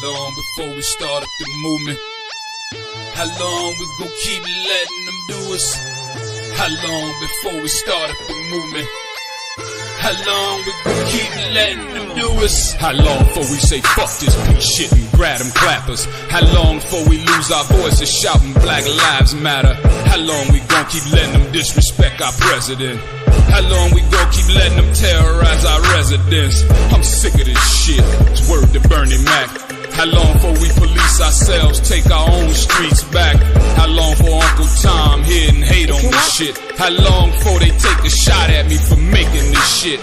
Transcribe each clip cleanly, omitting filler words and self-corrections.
long before we start up the movement? How long we gon' keep letting them do us? How long before we start up the movement? How long we gon' keep letting them do us? How long before we say fuck this piece shit and grab them clappers? How long before we lose our voices shouting Black Lives Matter? How long we gon' keep letting them disrespect our president? How long we gon' keep letting them terrorize our residents? I'm sick of this shit, it's word to Bernie Mac. How long before we police ourselves, take our own streets back? How long for Uncle Tom here and hate on this shit? How long before they take a shot at me for making this shit?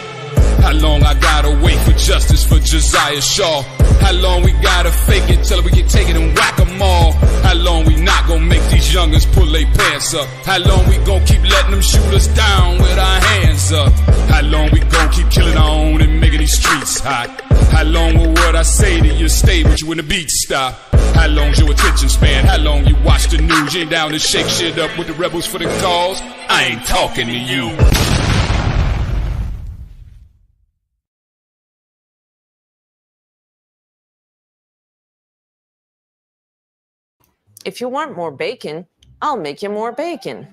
How long I gotta wait for justice for Josiah Shaw? How long we gotta fake it till we can take it and whack 'em all? How long we not gonna make these youngins pull their pants up? How long we gonna keep letting them shoot us down with our hands up? How long we gonna keep killing our own and making these streets hot? How long will what I say to you stay with you when the beat stop? How long's your attention span? How long you watch the news? You ain't down to shake shit up with the rebels for the cause? I ain't talking to you. If you want more bacon, I'll make you more bacon.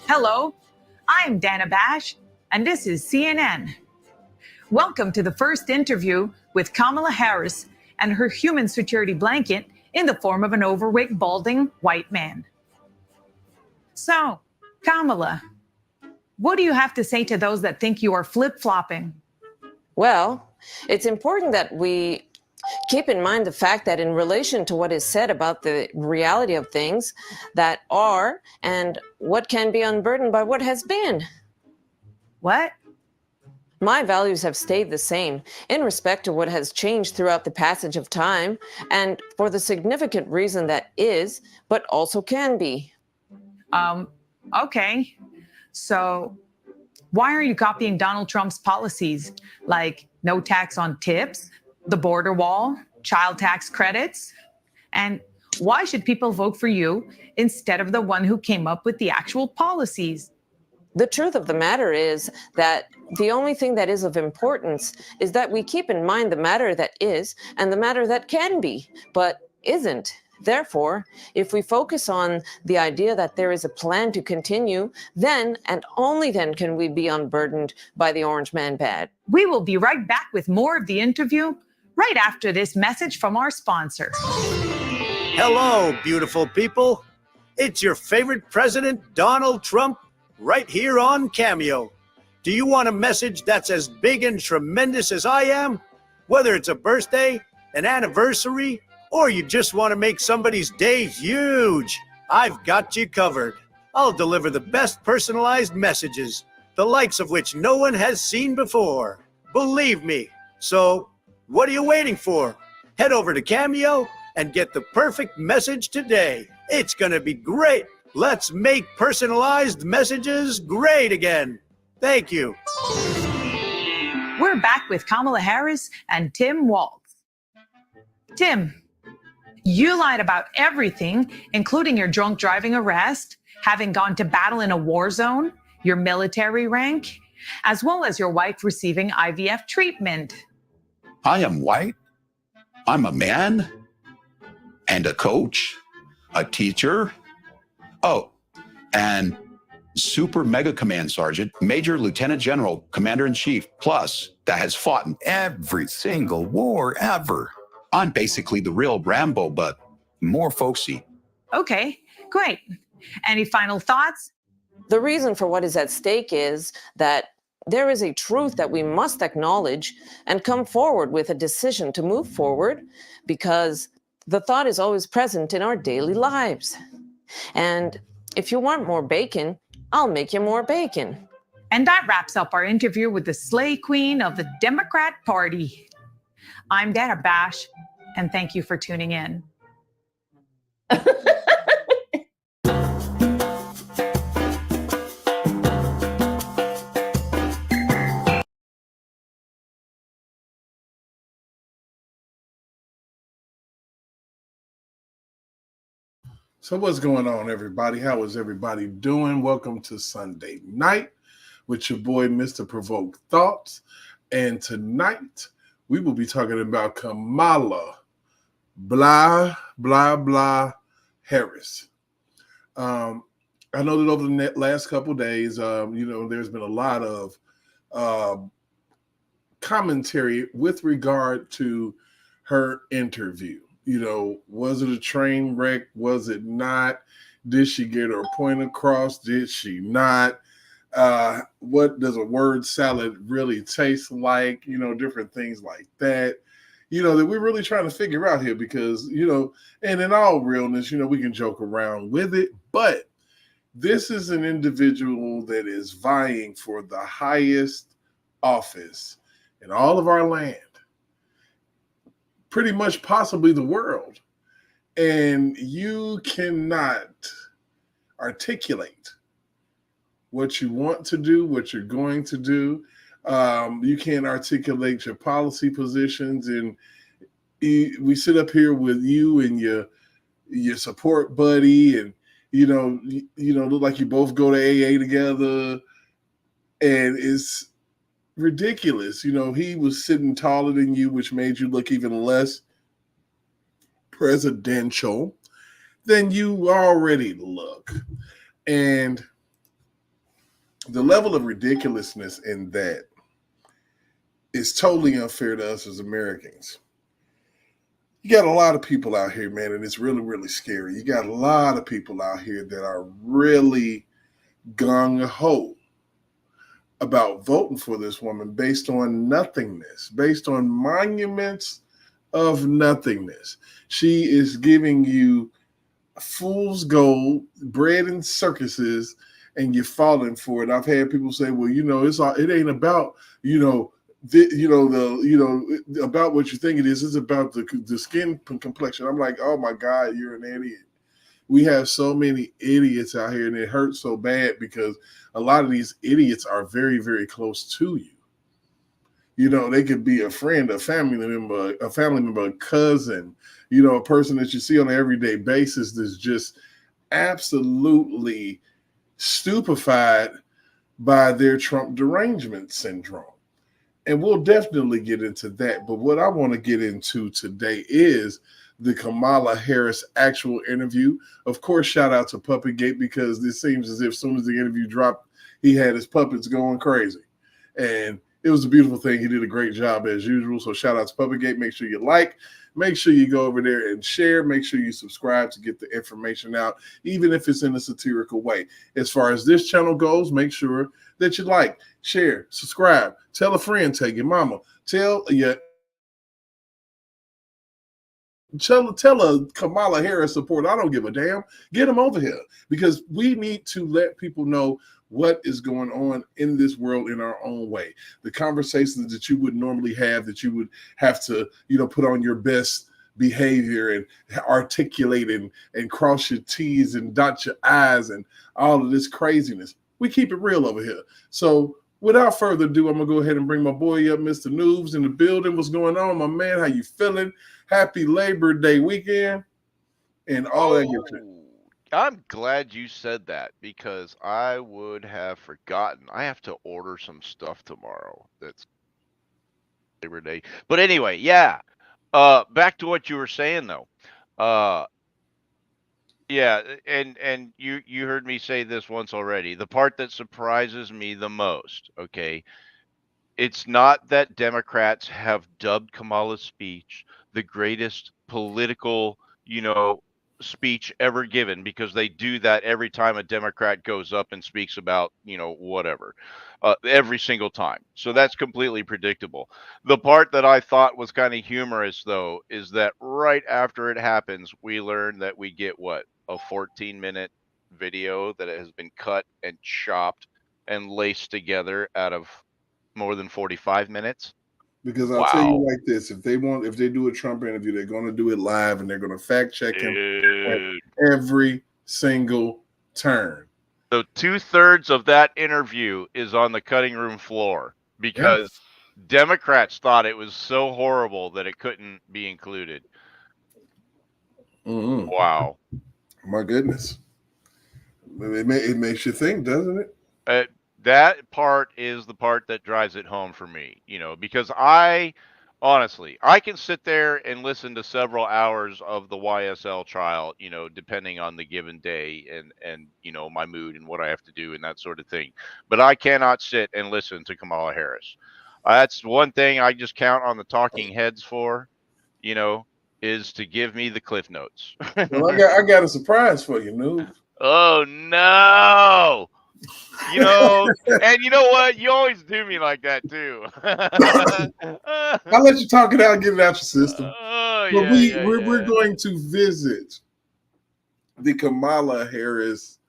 Hello, I'm Dana Bash, and this is CNN. Welcome to the first interview with Kamala Harris and her human security blanket in the form of an overweight, balding white man. So, Kamala, what do you have to say to those that think you are flip-flopping? Well, it's important that we keep in mind the fact that in relation to what is said about the reality of things that are and what can be unburdened by what has been. What? My values have stayed the same in respect to what has changed throughout the passage of time and for the significant reason that is, but also can be. Okay. So, why are you copying Donald Trump's policies like no tax on tips, the border wall, child tax credits? And why should people vote for you instead of the one who came up with the actual policies? The truth of the matter is that the only thing that is of importance is that we keep in mind the matter that is and the matter that can be, but isn't. Therefore, if we focus on the idea that there is a plan to continue, then and only then can we be unburdened by the Orange Man bad. We will be right back with more of the interview right after this message from our sponsor. Hello, beautiful people. It's your favorite president, Donald Trump, right here on Cameo. Do you want a message that's as big and tremendous as I am? Whether it's a birthday, an anniversary, or you just want to make somebody's day huge, I've got you covered. I'll deliver the best personalized messages, the likes of which no one has seen before. Believe me. So, what are you waiting for? Head over to Cameo and get the perfect message today. It's gonna be great. Let's make personalized messages great again. Thank you. We're back with Kamala Harris and Tim Walz. Tim, you lied about everything, including your drunk driving arrest, having gone to battle in a war zone, your military rank, as well as your wife receiving IVF treatment. I am white. I'm a man and a coach, a teacher. Oh, and super mega command sergeant, major lieutenant general, commander in chief, plus that has fought in every single war ever. I'm basically the real Rambo, but more folksy. Okay, great. Any final thoughts? The reason for what is at stake is that there is a truth that we must acknowledge and come forward with a decision to move forward, because the thought is always present in our daily lives. And if you want more bacon, I'll make you more bacon. And that wraps up our interview with the Slay Queen of the Democrat Party. I'm Dana Bash, and thank you for tuning in. So what's going on, everybody? How is everybody doing? Welcome to Sunday night. with your boy, Mr. Provoked Thoughts. And tonight, we will be talking about Kamala, blah, blah, blah, Harris. I know that over the last couple of days, there's been a lot of commentary with regard to her interview. Was it a train wreck? Was it not? Did she get her point across? Did she not? What does a word salad really taste like? Different things like that. That we're really trying to figure out here because, and in all realness, we can joke around with it, but this is an individual that is vying for the highest office in all of our land, pretty much possibly the world. And you cannot articulate what you want to do, what you're going to do. You can't articulate your policy positions. And we sit up here with you and your support buddy, and look like you both go to AA together, and it's ridiculous. He was sitting taller than you, which made you look even less presidential than you already look. And the level of ridiculousness in that is totally unfair to us as Americans. You got a lot of people out here, man, and it's really, really scary. You got a lot of people out here that are really gung-ho about voting for this woman based on nothingness, based on monuments of nothingness. She is giving you fool's gold, bread and circuses, and you're falling for it. I've had people say, well, it ain't about, about what you think it is. It's about the skin complexion. I'm like, oh my God, you're an idiot. We have so many idiots out here, and it hurts so bad because a lot of these idiots are very, very close to you. They could be a friend, a family member, a cousin, a person that you see on an everyday basis that's just absolutely stupefied by their Trump derangement syndrome. And we'll definitely get into that. But what I want to get into today is the Kamala Harris actual interview. Of course, shout out to Puppetgate, because it seems as if as soon as the interview dropped, he had his puppets going crazy. And it was a beautiful thing. He did a great job as usual. So shout out to Puppetgate. Make sure you like. Make sure you go over there and share. Make sure you subscribe to get the information out, even if it's in a satirical way. As far as this channel goes, make sure that you like, share, subscribe, tell a friend, tell your mama, tell a Kamala Harris supporter. I don't give a damn. Get them over here, because we need to let people know what is going on in this world in our own way. The conversations that you would normally have, that you would have to, put on your best behavior and articulate and cross your T's and dot your I's and all of this craziness. We keep it real over here. So without further ado, I'm going to go ahead and bring my boy up, Mr. Noobs, in the building. What's going on, my man? How you feeling? Happy Labor Day weekend and all that good shit. I'm glad you said that, because I would have forgotten. I have to order some stuff tomorrow. That's Labor Day. But anyway, yeah. Back to what you were saying though. Yeah, and you heard me say this once already. The part that surprises me the most, okay, it's not that Democrats have dubbed Kamala's speech the greatest political, speech ever given, because they do that every time a Democrat goes up and speaks about, whatever, every single time. So that's completely predictable. The part that I thought was kind of humorous, though, is that right after it happens, we learn that we get a 14-minute video that has been cut and chopped and laced together out of more than 45 minutes. Because I'll tell you like this: if they do a Trump interview, they're going to do it live, and they're going to fact check him at every single turn. So 2/3 of that interview is on the cutting room floor, because Democrats thought it was so horrible that it couldn't be included. Mm-hmm. Wow. My goodness. It makes you think, doesn't it? That part is the part that drives it home for me, because honestly, I can sit there and listen to several hours of the YSL trial, depending on the given day and my mood and what I have to do and that sort of thing. But I cannot sit and listen to Kamala Harris. That's one thing I just count on the talking heads for, you know, is to give me the cliff notes. Well, I got a surprise for you, Noob. Oh no. You know, and you know what? You always do me like that too. I'll let you talk it out, get it out your system. Oh But yeah, yeah, we're yeah. going to visit the Kamala Harris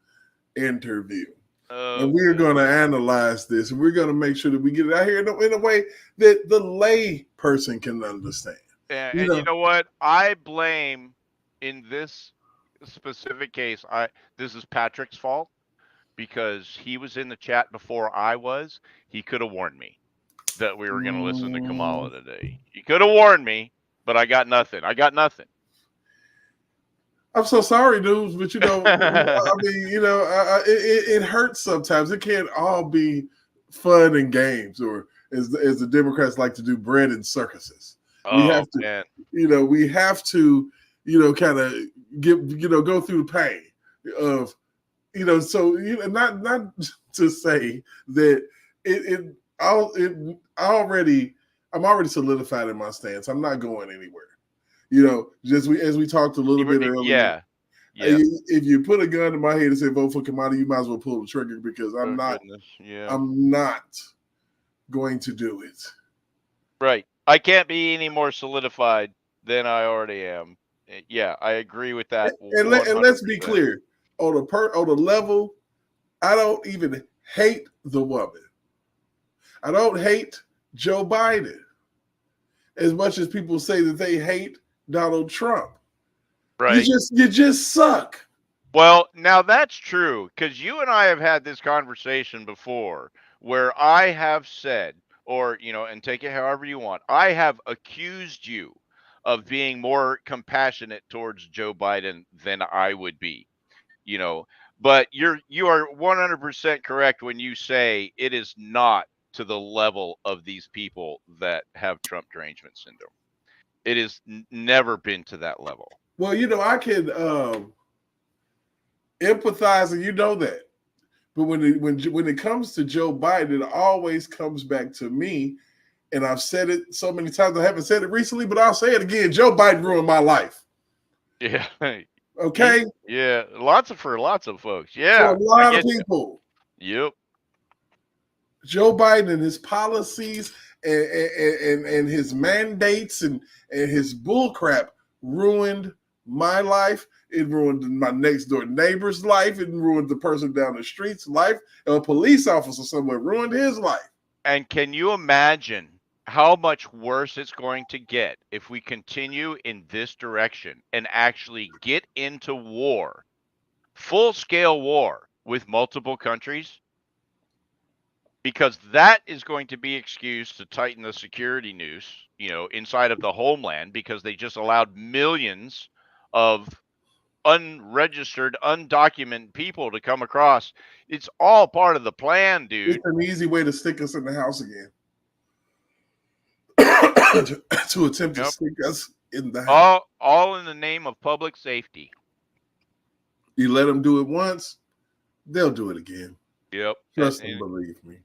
interview. And we're going to analyze this, and we're going to make sure that we get it out here in a way that the lay person can understand. And you know what? I blame in this specific case. This is Patrick's fault because he was in the chat before I was. He could have warned me that we were going to listen to Kamala today. He could have warned me, but I got nothing. I'm so sorry, dudes, but I mean, it hurts sometimes. It can't all be fun and games, or as the Democrats like to do, bread and circuses. We have to, man. We have to, kind of go through the pain of, so not to say that I'm already solidified in my stance. I'm not going anywhere. Just as we talked a little bit earlier. Yeah. If you put a gun to my head and say vote for Kamala, you might as well pull the trigger because I'm not going to do it. Right. I can't be any more solidified than I already am. Yeah, I agree with that. And let's be clear, on the level, I don't even hate the woman. I don't hate Joe Biden as much as people say that they hate Donald Trump. Right. You just suck. Well, now that's true, because you and I have had this conversation before where I have said, or, and take it however you want, I have accused you of being more compassionate towards Joe Biden than I would be, but you are 100% correct when you say it is not to the level of these people that have Trump derangement syndrome. It has never been to that level. Well, I can empathize, and that. But when it comes to Joe Biden, it always comes back to me. And I've said it so many times. I haven't said it recently, but I'll say it again. Joe Biden ruined my life. Yeah. Okay. Yeah. For lots of folks. Yeah. For a lot of people. Yep. Joe Biden and his policies and his mandates and his bullcrap ruined my life. It ruined my next door neighbor's life. It ruined the person down the street's life. A police officer somewhere ruined his life. And can you imagine how much worse it's going to get if we continue in this direction and actually get into war, full-scale war with multiple countries? Because that is going to be excused to tighten the security noose, inside of the homeland, because they just allowed millions of unregistered, undocumented people to come across. It's all part of the plan, dude. It's an easy way to stick us in the house again. to attempt to stick us in the house. All in the name of public safety. You let them do it once, they'll do it again. Yep. Trust and believe me.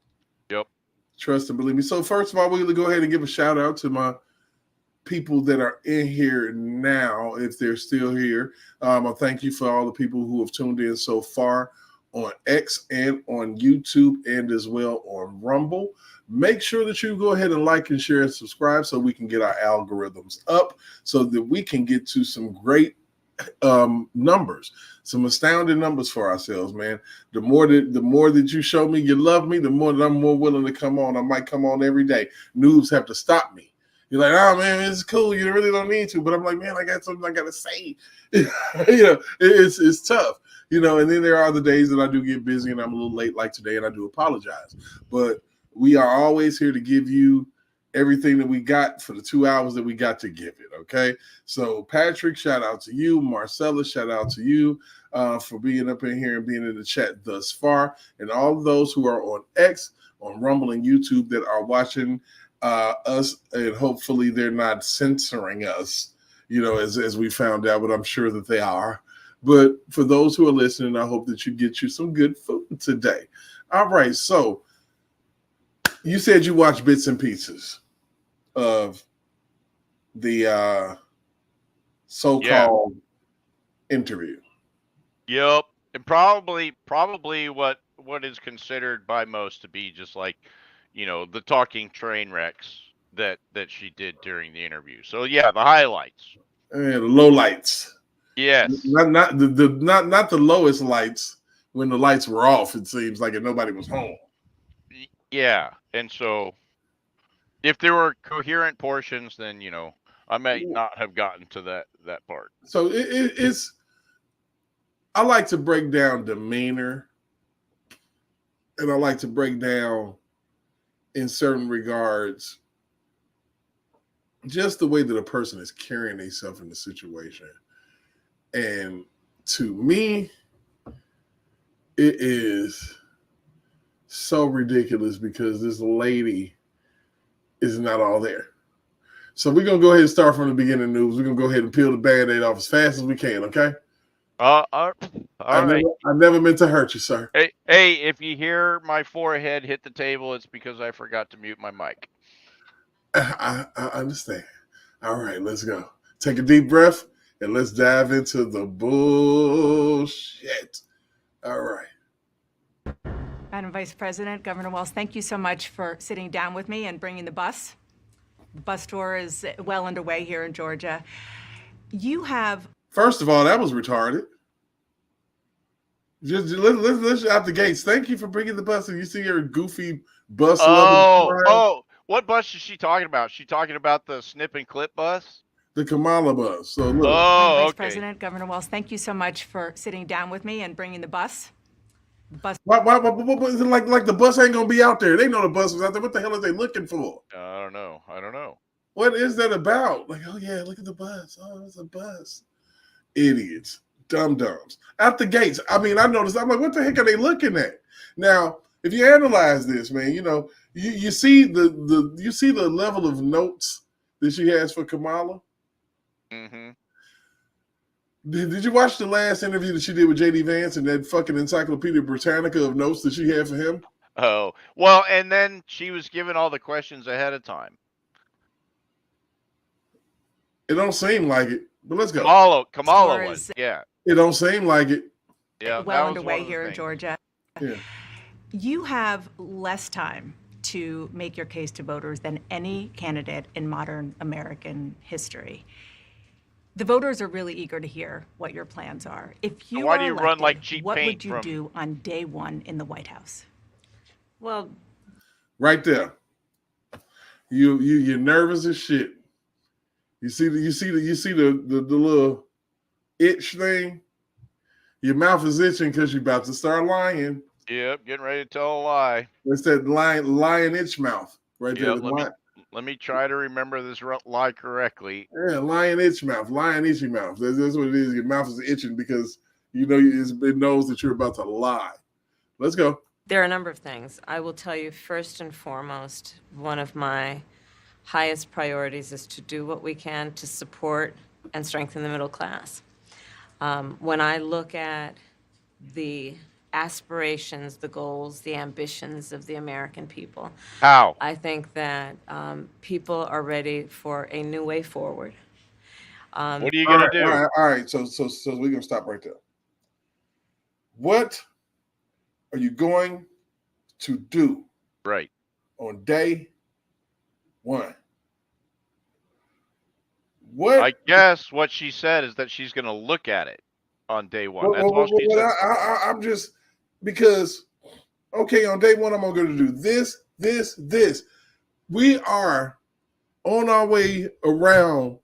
Yep. Trust and believe me. So first of all, we're going to go ahead and give a shout out to my people that are in here now, if they're still here. I thank you for all the people who have tuned in so far on X and on YouTube and as well on Rumble. Make sure that you go ahead and like and share and subscribe so we can get our algorithms up so that we can get to some great numbers, some astounding numbers for ourselves, man. The more that you show me you love me, the more that I'm more willing to come on. I might come on every day. Noobs have to stop me. You're like, oh man, it's cool. You really don't need to. But I'm like, man, I got something I gotta say. It's tough. And then there are the days that I do get busy and I'm a little late like today, and I do apologize. But we are always here to give you everything that we got for the 2 hours that we got to give it. Okay. So Patrick, shout out to you. Marcella, shout out to you for being up in here and being in the chat thus far. And all of those who are on X, on Rumble and YouTube that are watching us, and hopefully they're not censoring us, as we found out, but I'm sure that they are. But for those who are listening, I hope that you get you some good food today. All right. So you said you watched bits and pieces of the so-called interview. Yep. And probably what is considered by most to be just like, the talking train wrecks that she did during the interview. So yeah, the highlights. And the low lights. Yes. Not the lowest lights when the lights were off, it seems like, and nobody was home. Yeah. And so if there were coherent portions, then I might not have gotten to that part. So it's I like to break down demeanor, and I like to break down, in certain regards, just the way that a person is carrying themselves in the situation. And to me, it is so ridiculous because this lady is not all there. So we're going to go ahead and start from the beginning news. We're going to go ahead and peel the Band-Aid off as fast as we can, okay? All right. I never meant to hurt you, sir. Hey, if you hear my forehead hit the table, it's because I forgot to mute my mic. I understand. All right, let's go. Take a deep breath, and let's dive into the bullshit. All right. Madam Vice President, Governor Walz, thank you so much for sitting down with me and bringing the bus. The bus tour is well underway here in Georgia. You have... First of all, that was retarded. Just let's out the gates. Thank you for bringing the bus. And you see your goofy bus. What bus is she talking about? She talking about the snip and clip bus? The Kamala bus. So look. Madam Vice President, Governor Walz, thank you so much for sitting down with me and bringing the bus. Why is it like the bus ain't gonna be out there? They know the bus was out there. What the hell are they looking for? I don't know. What is that about? Like, oh yeah, look at the bus. Oh, it's a bus. Idiots, dum-dums. Out the gates. I mean, I noticed. I'm like, what the heck are they looking at? Now, if you analyze this, man, you see the level of notes that she has for Kamala. Mm-hmm. Did you watch the last interview that she did with J.D. Vance and that fucking Encyclopedia Britannica of notes that she had for him? Oh, well, and then she was given all the questions ahead of time. It don't seem like it, but let's go. Kamala was, yeah. It don't seem like it. Yeah, well underway here in Georgia. Yeah. You have less time to make your case to voters than any candidate in modern American history. The voters are really eager to hear what your plans are. If you why are do you elected, run like cheap what paint would you do on day one in the White House? Well, right there. You're nervous as shit. You see the little itch thing. Your mouth is itching because you're about to start lying. Yep, getting ready to tell a lie. It's that lion itch mouth right there. Let me try to remember this lie correctly. Yeah, lion itchy mouth. That's what it is. Your mouth is itching because it knows that you're about to lie. Let's go. there are a number of things. I will tell you, first and foremost, one of my highest priorities is to do what we can to support and strengthen the middle class. When I look at the aspirations, the goals, the ambitions of the American people, How? I think that people are ready for a new way forward. What are you going to do? All right. So we're going to stop right there. What are you going to do Right. on day one? What? I guess what she said is that she's going to look at it on day one. That's all she said. I'm just, because, okay, on day one, I'm going to do this. We are on our way around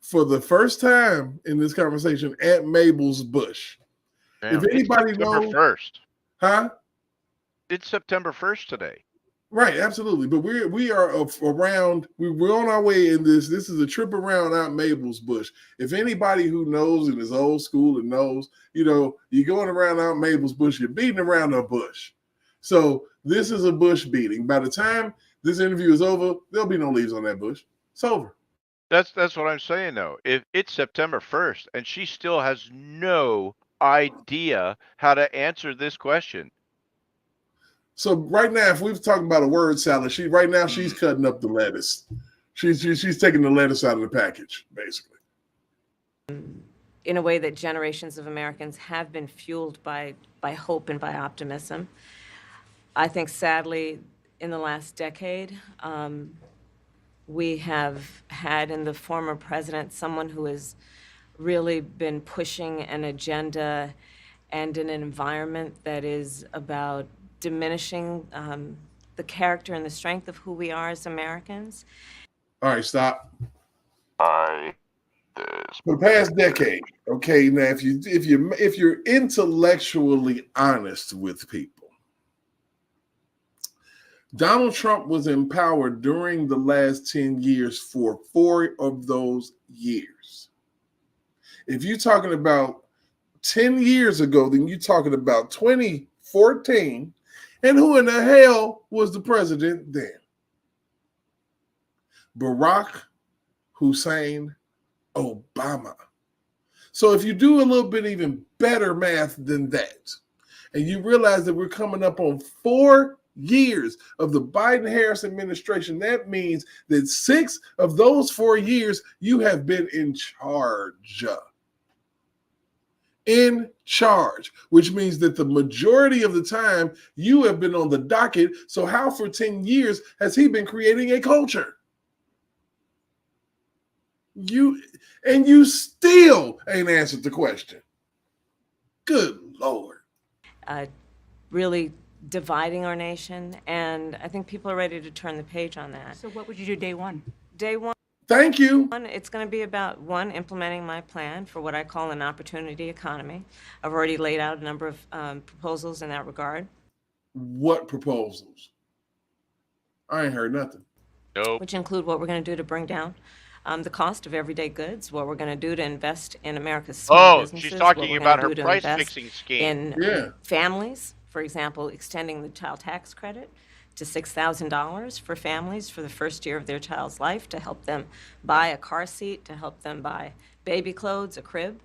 for the first time in this conversation at Mabel's Bush. Damn, if anybody it's September knows, 1st. huh? It's September 1st today. Right, absolutely. But we are around. We're on our way in this. This is a trip around out Mabel's bush. If anybody who knows and is old school and knows, you're going around out Mabel's bush. You're beating around a bush. So this is a bush beating. By the time this interview is over, there'll be no leaves on that bush. It's over. That's what I'm saying though. If it's September 1st and she still has no idea how to answer this question. So right now, if we're talking about a word salad, she's cutting up the lettuce. She's taking the lettuce out of the package, basically. In a way that generations of Americans have been fueled by hope and by optimism. I think, sadly, in the last decade, we have had in the former president someone who has really been pushing an agenda and in an environment that is about diminishing the character and the strength of who we are as Americans. All right, stop. For the past decade, okay. Now, if you're intellectually honest with people, Donald Trump was in power during the last 10 years for 4 of those years. If you're talking about 10 years ago, then you're talking about 2014. And who in the hell was the president then? Barack Hussein Obama. So if you do a little bit even better math than that, and you realize that we're coming up on 4 years of the Biden-Harris administration, that means that 6 of those 4 years you have been in charge. In charge, which means that the majority of the time you have been on the docket. So how for 10 years has he been creating a culture? You still ain't answered the question. Good Lord. Really dividing our nation, and I think people are ready to turn the page on that. So what would you do day one? Day one, Thank you. it's going to be about, one, implementing my plan for what I call an opportunity economy. I've already laid out a number of proposals in that regard. What proposals? I ain't heard nothing. Nope. Which include what we're going to do to bring down the cost of everyday goods, what we're going to do to invest in America's small businesses. She's talking what we're about gonna her do to price invest fixing scheme. in families, for example, extending the child tax credit to $6,000 for families for the first year of their child's life, to help them buy a car seat, to help them buy baby clothes, a crib.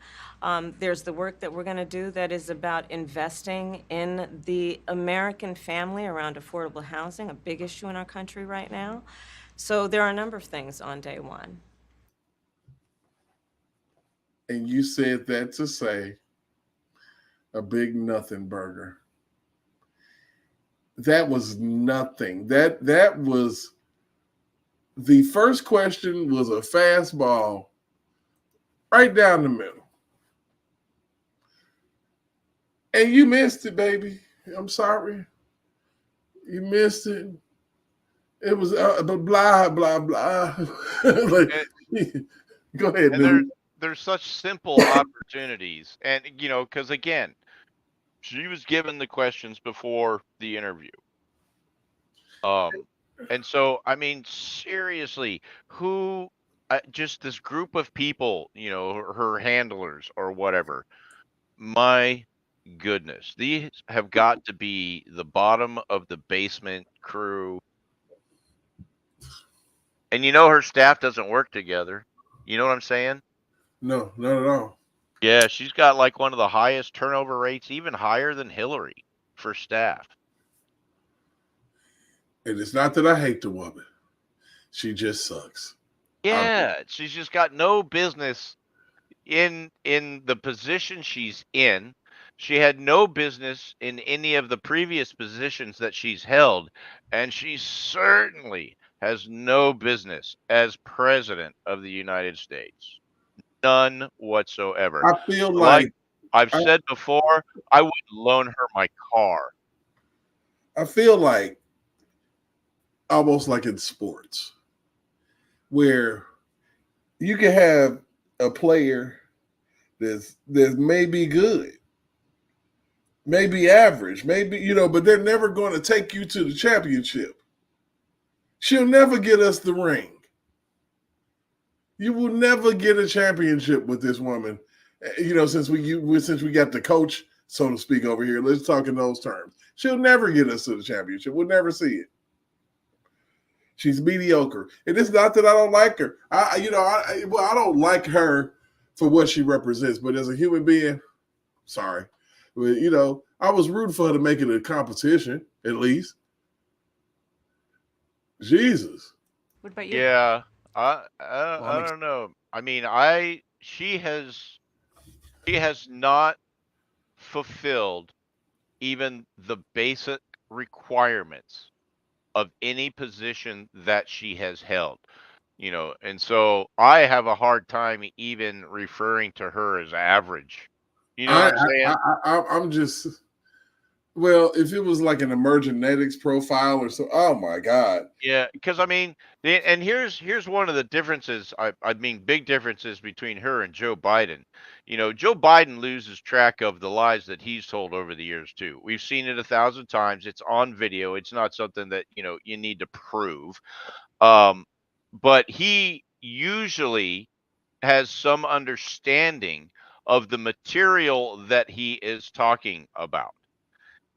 There's the work that we're going to do that is about investing in the American family around affordable housing, a big issue in our country right now. So there are a number of things on day one. And you said that to say a big nothing burger. That was nothing. That was, the first question was a fastball right down the middle. And you missed it, baby. I'm sorry. You missed it. It was blah, blah, blah. Go ahead, dude. There's such simple opportunities. And, because again, she was given the questions before the interview. And so, I mean, seriously, who, just this group of people, her handlers or whatever, my goodness, these have got to be the bottom of the basement crew. And her staff doesn't work together. You know what I'm saying? No, not at all. Yeah, she's got like one of the highest turnover rates, even higher than Hillary for staff. And it's not that I hate the woman. She just sucks. Yeah, she's just got no business in the position she's in. She had no business in any of the previous positions that she's held, and she certainly has no business as president of the United States. None whatsoever. I feel like I've said before, I would loan her my car. I feel like almost like in sports, where you can have a player that may be good, maybe average, maybe, but they're never going to take you to the championship. She'll never get us the ring. You will never get a championship with this woman. You know, since we got the coach, so to speak, over here. Let's talk in those terms. She'll never get us to the championship. We'll never see it. She's mediocre, and it's not that I don't like her. I don't like her for what she represents, but as a human being, sorry, but I was rooting for her to make it a competition at least. Jesus. What about you? Yeah, I don't know. I mean, she has not fulfilled even the basic requirements of any position that she has held. And so I have a hard time even referring to her as average. You know what I'm saying? I'm just, well, if it was like an emergenetics profile or so, oh my God. Yeah, because I mean, and here's one of the differences. I mean, big differences between her and Joe Biden. Joe Biden loses track of the lies that he's told over the years too. We've seen it 1,000 times. It's on video. It's not something that you need to prove. But he usually has some understanding of the material that he is talking about.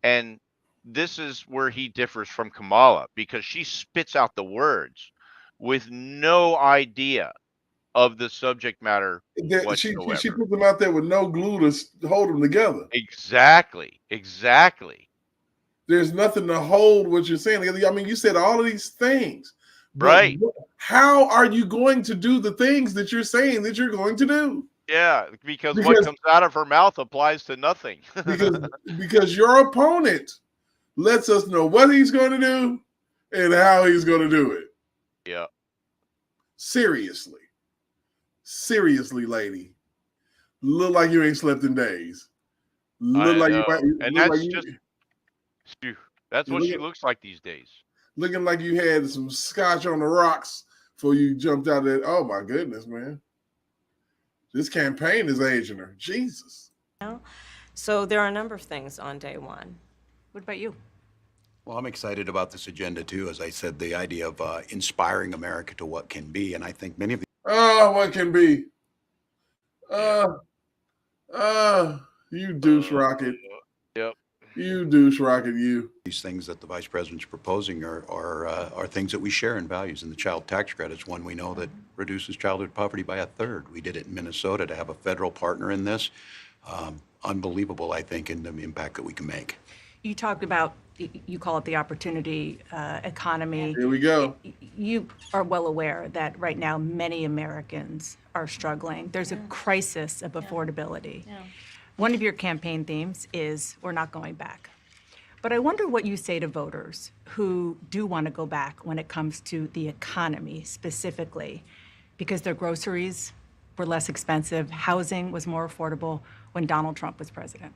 And this is where he differs from Kamala, because she spits out the words with no idea of the subject matter She whatsoever. put them out there with no glue to hold them together. Exactly. There's nothing to hold what you're saying together. I mean, you said all of these things, but Right. how are you going to do the things that you're saying that you're going to do? Yeah, because what comes out of her mouth applies to nothing. because your opponent lets us know what he's going to do and how he's going to do it. Yeah. Seriously, lady. Look like you ain't slept in days. Look like you might. And that's what she looks like these days. Looking like you had some scotch on the rocks before you jumped out there. Oh my goodness, man. This campaign is aging her. Jesus. So there are a number of things on day one. What about you? Well, I'm excited about this agenda too. As I said, the idea of inspiring America to what can be, and I think many of the what can be? You douche rocket. Yep. You douche rocket. You. these things that the vice president's proposing are things that we share in values. And the child tax credit is one we know that reduces childhood poverty by 1/3. We did it in Minnesota to have a federal partner in this. Unbelievable, I think, in the impact that we can make. You talked about, you call it the opportunity economy. Here we go. You are well aware that right now many Americans are struggling. There's a crisis of affordability. One of your campaign themes is we're not going back. But I wonder what you say to voters who do want to go back when it comes to the economy specifically, because their groceries were less expensive, housing was more affordable when Donald Trump was president.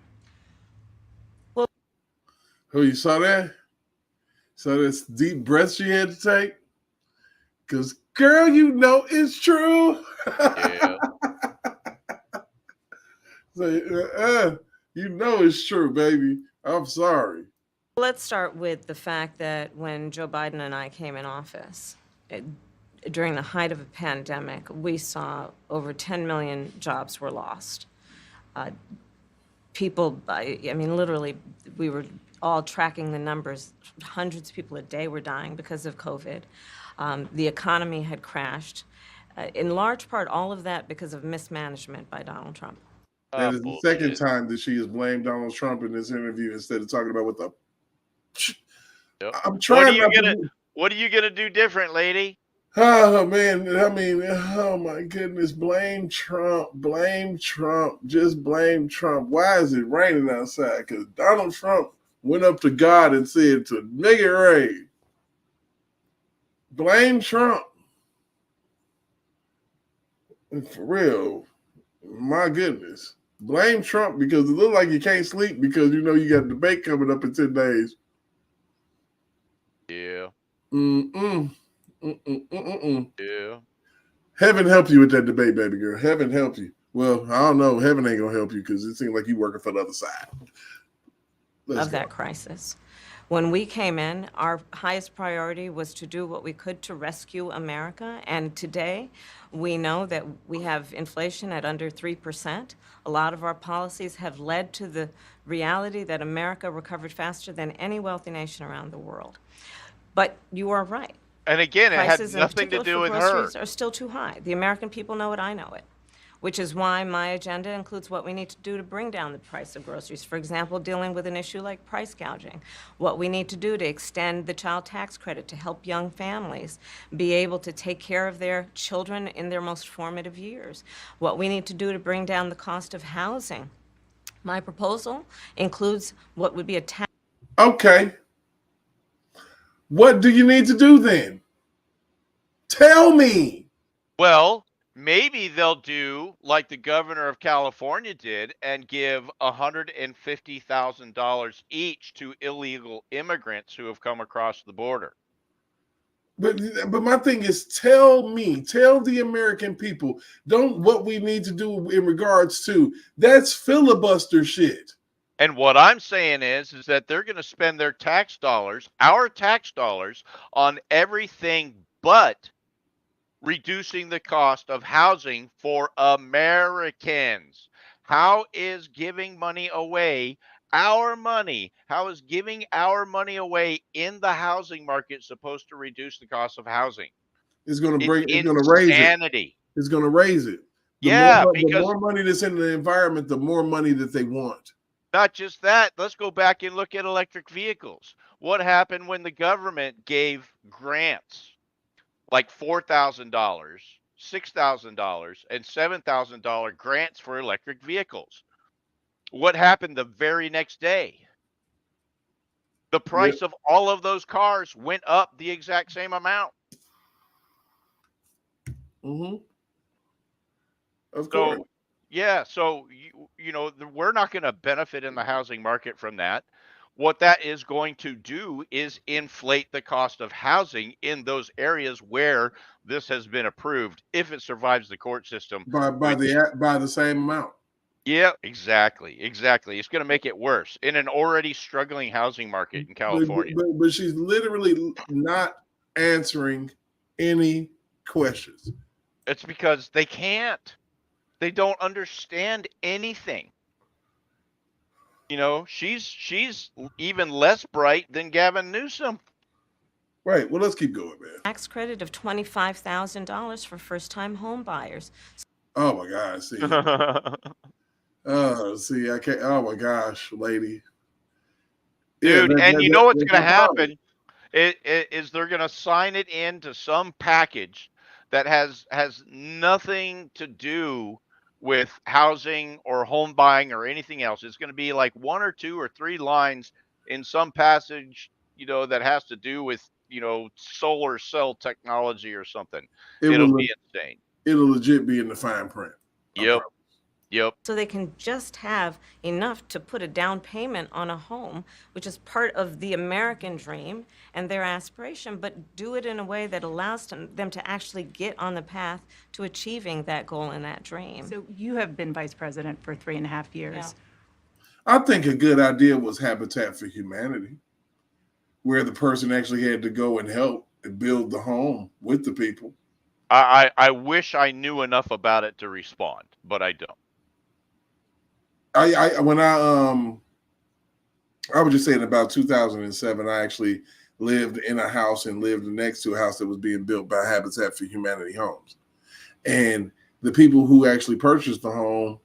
Oh, you saw that? Saw this deep breath she had to take? Because, girl, you know it's true. Yeah. So, you know it's true, baby. I'm sorry. Let's start with the fact that when Joe Biden and I came in office, during the height of a pandemic, we saw over 10 million jobs were lost. People, I mean, literally, we were all tracking the numbers. Hundreds of people a day were dying because of COVID. The economy had crashed. In large part, all of that because of mismanagement by Donald Trump. That is the second time that she has blamed Donald Trump in this interview instead of talking about what the... Yep. I'm trying What are you gonna do different, lady? Oh, man. I mean, oh, my goodness. Blame Trump. Blame Trump. Just blame Trump. Why is it raining outside? Because Donald Trump went up to God and said to make it rain. Blame Trump. For real. My goodness. Blame Trump because it looks like you can't sleep because you know you got a debate coming up in 10 days. Yeah. Yeah. Heaven help you with that debate, baby girl. Heaven help you. Well, I don't know. Heaven ain't gonna help you because it seems like you working for the other side. Of that crisis. When we came in, our highest priority was to do what we could to rescue America. And today, we know that we have inflation at under 3%. A lot of our policies have led to the reality that America recovered faster than any wealthy nation around the world. But you are right. And again, it had Prices, in nothing to particular do for with her. groceries, are still too high. The American people know it, I know it. Which is why my agenda includes what we need to do to bring down the price of groceries. For example, dealing with an issue like price gouging. What we need to do to extend the child tax credit to help young families be able to take care of their children in their most formative years. What we need to do to bring down the cost of housing. My proposal includes what would be a tax. Okay. What do you need to do then? Tell me. Well, maybe they'll do like the governor of California did and give $150,000 each to illegal immigrants who have come across the border. But my thing is, tell me, tell the American people, don't what we need to do in regards to that's filibuster shit. And what I'm saying is that they're going to spend their tax dollars, our tax dollars, on everything but reducing the cost of housing for Americans. How is giving money away, our money, how is giving our money away in the housing market supposed to reduce the cost of housing? It's going to It's bring. It's going to raise it. insanity. It's going to raise it. Yeah, The because more money that's in the environment, the more money that they want. not just that, let's go back and look at electric vehicles. What happened when the government gave grants like $4,000, $6,000, and $7,000 grants for electric vehicles? What happened the very next day? The price of all of those cars went up the exact same amount. Mm-hmm. Of course. So, yeah, so we're not going to benefit in the housing market from that. What that is going to do is inflate the cost of housing in those areas where this has been approved, if it survives the court system. By the same amount. Yeah, exactly. Exactly. It's going to make it worse in an already struggling housing market in California. But she's literally not answering any questions. It's because they can't. They don't understand anything. She's even less bright than Gavin Newsom. Right. Well, let's keep going, man. Tax credit of $25,000 for first-time home buyers. Oh my God! See, I can't. Oh my gosh, lady. Dude, you know what's going to happen is they're going to sign it into some package that has nothing to do with housing or home buying or anything else. It's going to be like 1 or 2 or 3 lines in some passage, that has to do with, solar cell technology or something. It'll be insane. It'll legit be in the fine print. Yep. Yep. So they can just have enough to put a down payment on a home, which is part of the American dream and their aspiration, but do it in a way that allows them to actually get on the path to achieving that goal and that dream. So you have been vice president for 3.5 years. Yeah. I think a good idea was Habitat for Humanity, where the person actually had to go and help and build the home with the people. I wish I knew enough about it to respond, but I don't. I was just saying about 2007, I actually lived in a house and lived next to a house that was being built by Habitat for Humanity Homes. And the people who actually purchased the home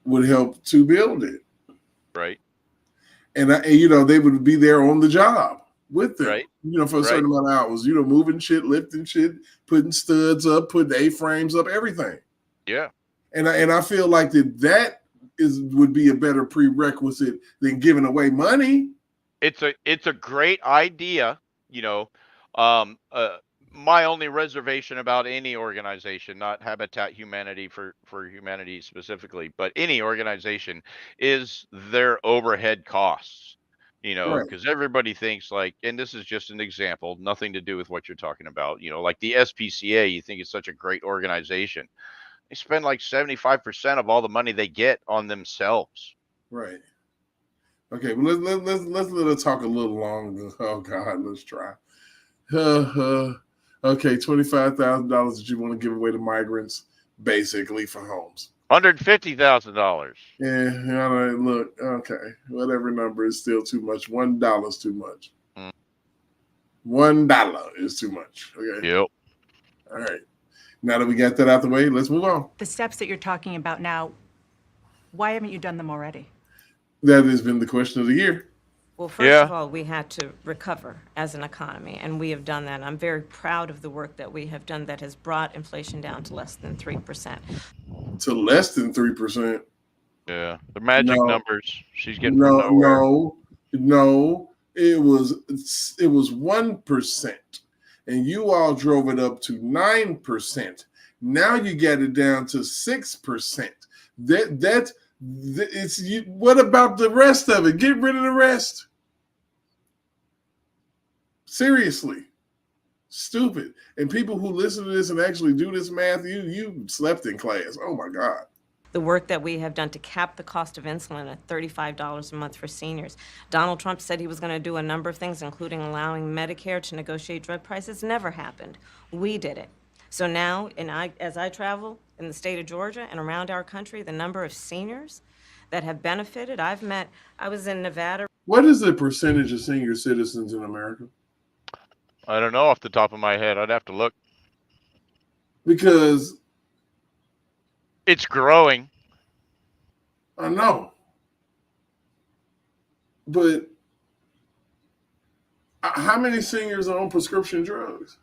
would help to build it. Right. And they would be there on the job with them, right. For a certain amount of hours, moving shit, lifting shit, putting studs up, putting A-frames up, everything. Yeah. And I feel like that would be a better prerequisite than giving away money. It's a great idea, my only reservation about any organization, not Habitat Humanity for Humanity specifically, but any organization, is their overhead costs. Because everybody thinks and this is just an example, nothing to do with what you're talking about, like the SPCA, you think it's such a great organization. They spend like 75% of all the money they get on themselves. Right. Okay, well, let's let her talk a little longer. Oh God, let's try. Okay, $25,000 that you want to give away to migrants, basically for homes. $150,000. Yeah, all right. Look, okay, whatever number is still too much. $1 is too much. Mm. $1 is too much. Okay. Yep. All right. Now that we got that out the way, let's move on. The steps that you're talking about now, why haven't you done them already? That has been the question of the year. Well, first Yeah. of all, we had to recover as an economy, and we have done that. I'm very proud of the work that we have done that has brought inflation down to less than 3%. To less than 3%. Yeah. The magic No. numbers she's getting from nowhere. No. It was 1%, and you all drove it up to 9%. Now you get it down to 6%. It's you. What about the rest of it? Get rid of the rest. Seriously, stupid. And people who listen to this and actually do this math, you slept in class. Oh my God. The work that we have done to cap the cost of insulin at $35 a month for seniors. Donald Trump said he was going to do a number of things, including allowing Medicare to negotiate drug prices. Never happened. We did it. So now, as I travel in the state of Georgia and around our country, the number of seniors that have benefited, I was in Nevada. What is the percentage of senior citizens in America? I don't know off the top of my head. I'd have to look. Because it's growing. I know. But how many seniors are on prescription drugs?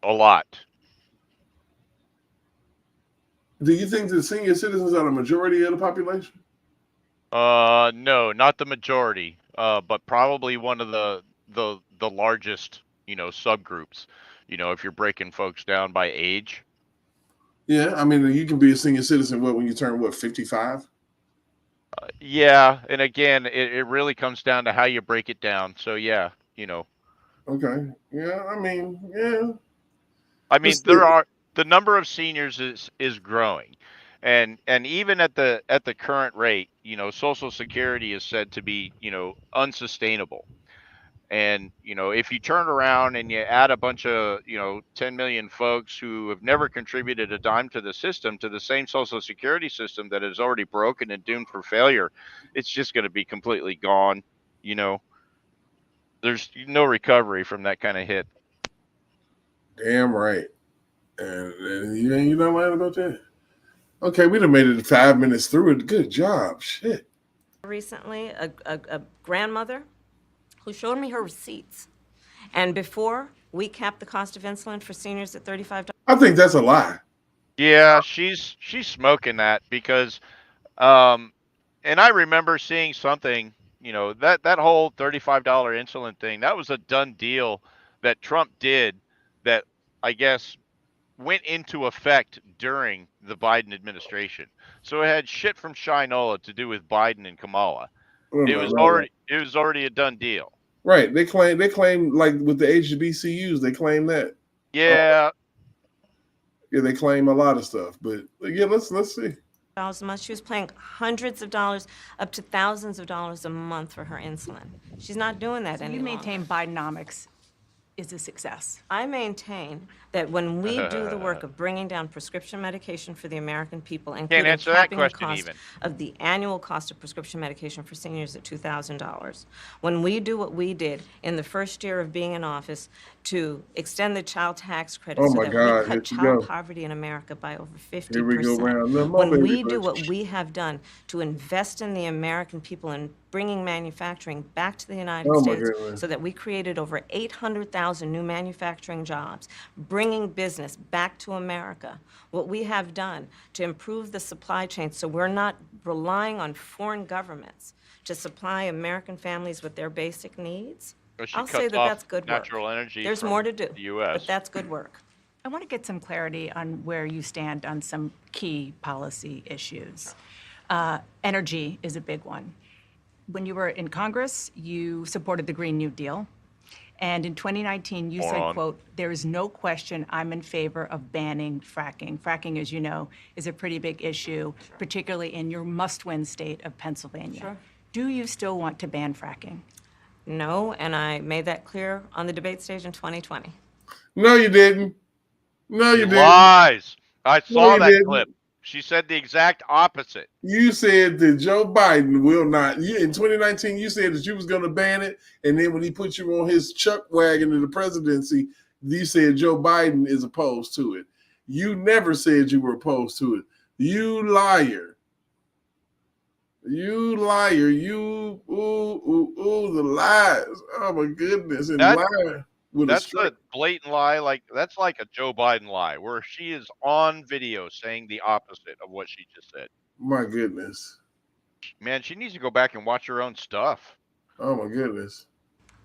A lot. Do you think the senior citizens are the majority of the population? No, not the majority. But probably one of the largest, subgroups. If you're breaking folks down by age. Yeah, I mean, you can be a senior citizen when you turn 55? Yeah, and again, it really comes down to how you break it down. So yeah, Okay. Yeah, I mean, yeah. I mean, the number of seniors is growing, and even at the current rate, Social Security is said to be unsustainable. And if you turn around and you add a bunch of 10 million folks who have never contributed a dime to the system, to the same Social Security system that is already broken and doomed for failure, it's just going to be completely gone. There's no recovery from that kind of hit. Damn right. And you're not lying about that. Okay, we done made it 5 minutes through it. Good job. Shit. Recently, a grandmother who showed me her receipts. And before we capped the cost of insulin for seniors at $35. I think that's a lie. Yeah, she's smoking that because and I remember seeing something, that whole $35 insulin thing, that was a done deal that Trump did that I guess went into effect during the Biden administration. So it had shit from Shinola to do with Biden and Kamala. It was already a done deal. Right. They claim like with the HBCUs, they claim that. Yeah. Yeah, they claim a lot of stuff. But yeah, let's see. A month. She was paying hundreds of dollars up to thousands of dollars a month for her insulin. She's not doing that anymore. You maintain Bidenomics is a success. I maintain that when we do the work of bringing down prescription medication for the American people, including capping the cost of the annual cost of prescription medication for seniors at $2,000, when we do what we did in the first year of being in office to extend the child tax credit so that we cut child poverty in America by over 50%, when we do what we have done to invest in the American people and bringing manufacturing back to the United States so that we created over 800,000 new manufacturing jobs, bringing business back to America, what we have done to improve the supply chain so we're not relying on foreign governments to supply American families with their basic needs. I'll say that that's good work. Natural energy. There's more to do, US. but that's good work. I want to get some clarity on where you stand on some key policy issues. Energy is a big one. When you were in Congress, you supported the Green New Deal. And in 2019, you said, Moron. quote, "There is no question I'm in favor of banning fracking." Fracking, as you know, is a pretty big issue, particularly in your must-win state of Pennsylvania. Sure. Do you still want to ban fracking? No, and I made that clear on the debate stage in 2020. No, you didn't. No, you She didn't. lies. I No, saw you that didn't. clip. She said the exact opposite. You said that Joe Biden will not. In 2019, you said that you was going to ban it, and then when he put you on his chuck wagon to the presidency, you said Joe Biden is opposed to it. You never said you were opposed to it. You liar. You liar. You the lies. Oh my goodness. And That lying with a That's straight. a blatant lie. Like that's like a Joe Biden lie, where she is on video saying the opposite of what she just said. My goodness. Man, she needs to go back and watch her own stuff. Oh my goodness.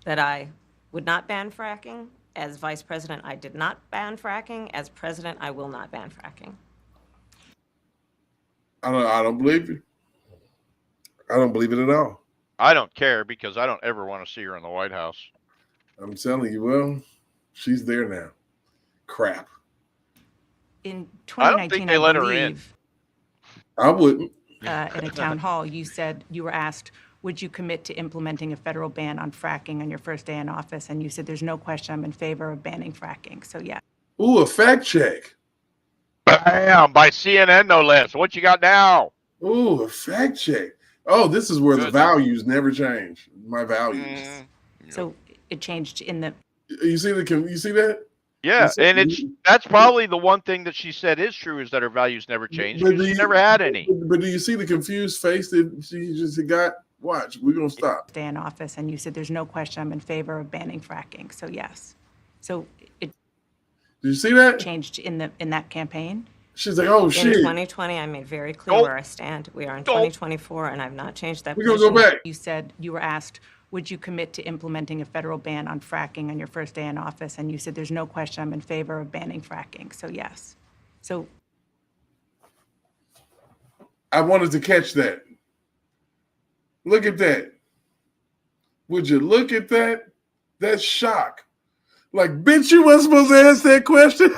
That I would not ban fracking. As vice president, I did not ban fracking. As president, I will not ban fracking. I don't believe you. I don't believe it at all. I don't care because I don't ever want to see her in the White House. I'm telling you, well, she's there now. Crap. In I don't 2019, think they let her in. believe, I wouldn't. in a town hall, you said you were asked, would you commit to implementing a federal ban on fracking on your first day in office? And you said, there's no question I'm in favor of banning fracking. So, yeah. Ooh, a fact check. Bam! By CNN, no less. What you got now? Ooh, a fact check. Oh, this is where the Good. values never change. My values. Mm, So it changed in the You see that? yeah, You see- and that's probably the one thing that she said is true is that her values never changed But because do she you- never had any. But do you see the confused face that she just got? Watch, we're gonna stop. day in office, and you said, there's no question I'm in favor of banning fracking. So, yes. So it Did you see that? changed in that campaign. She's like, oh In shit. 2020, I made very clear Nope. where I stand. We are in Nope. 2024, and I've not changed that We're gonna position. go back. You said you were asked, would you commit to implementing a federal ban on fracking on your first day in office? And you said, there's no question I'm in favor of banning fracking. So, yes. So I wanted to catch that. Look at that. Would you look at that? That's shock. Like, bitch, you weren't supposed to ask that question.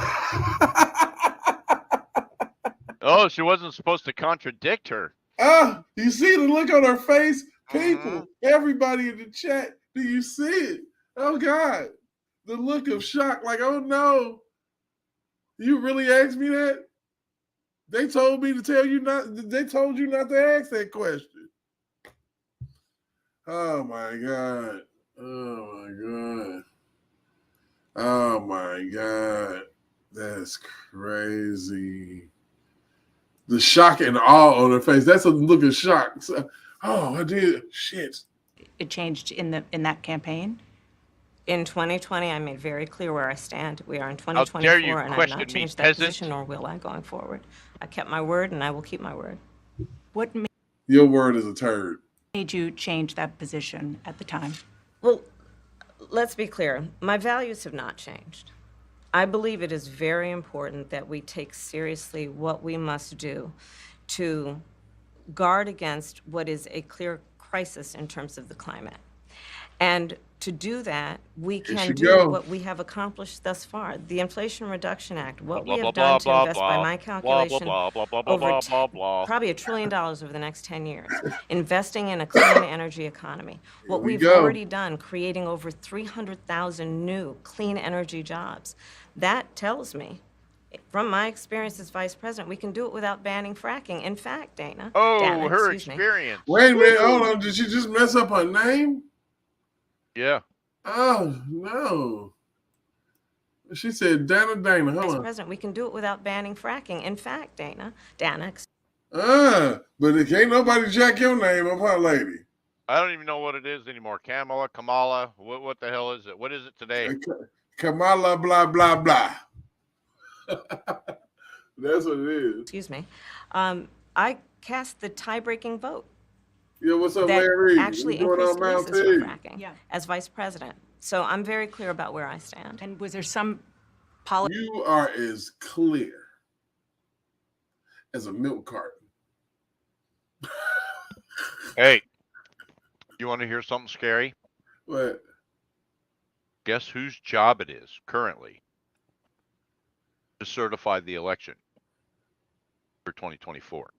Oh, she wasn't supposed to contradict her. You see the look on her face? People, Mhm. everybody in the chat, do you see it? Oh, God. The look of shock, like, oh, no. You really asked me that? They told me to tell you not, they told you not to ask that question. Oh, my God. Oh, my God. Oh, my God. That's crazy. The shock and awe on her face. That's a look of shock. So, oh, I did. Shit. it changed in that campaign. In 2020, I made very clear where I stand. We are in How dare you 2024, and I've question not me, changed that peasant? position, nor will I going forward. I kept my word, and I will keep my word. What Your word is a turd. made you change that position at the time? Well, let's be clear. My values have not changed. I believe it is very important that we take seriously what we must do to guard against what is a clear crisis in terms of the climate. And to do that, we Here can she do go. what we have accomplished thus far. The Inflation Reduction Act, what Blah, we blah, have blah, done to blah, invest, by blah, my blah, calculation, blah, blah, blah, blah, over blah, blah, blah. probably $1 trillion over the next 10 years, investing in a clean energy economy. What we we've go. already done, creating over 300,000 new clean energy jobs. That tells me, from my experience as vice president, we can do it without banning fracking. In fact, Dana, Her excuse me, experience. Wait a minute. Hold on. Did she just mess up her name? Yeah. Oh, no. She said Dana. Vice Hold on. President, we can do it without banning fracking. In fact, Dana, But it can't nobody jack your name up, huh, lady? I don't even know what it is anymore. Kamala. What the hell is it? What is it today? Kamala, blah, blah, blah. That's what it is. excuse me, I cast the tie-breaking vote Yeah, what's up, that Larry? actually What's going increased on, Mount leases for T? fracking Yeah. as vice president. So I'm very clear about where I stand. And was there some policy? You are as clear as a milk carton. Hey, you want to hear something scary? What? Guess whose job it is currently to certify the election for 2024?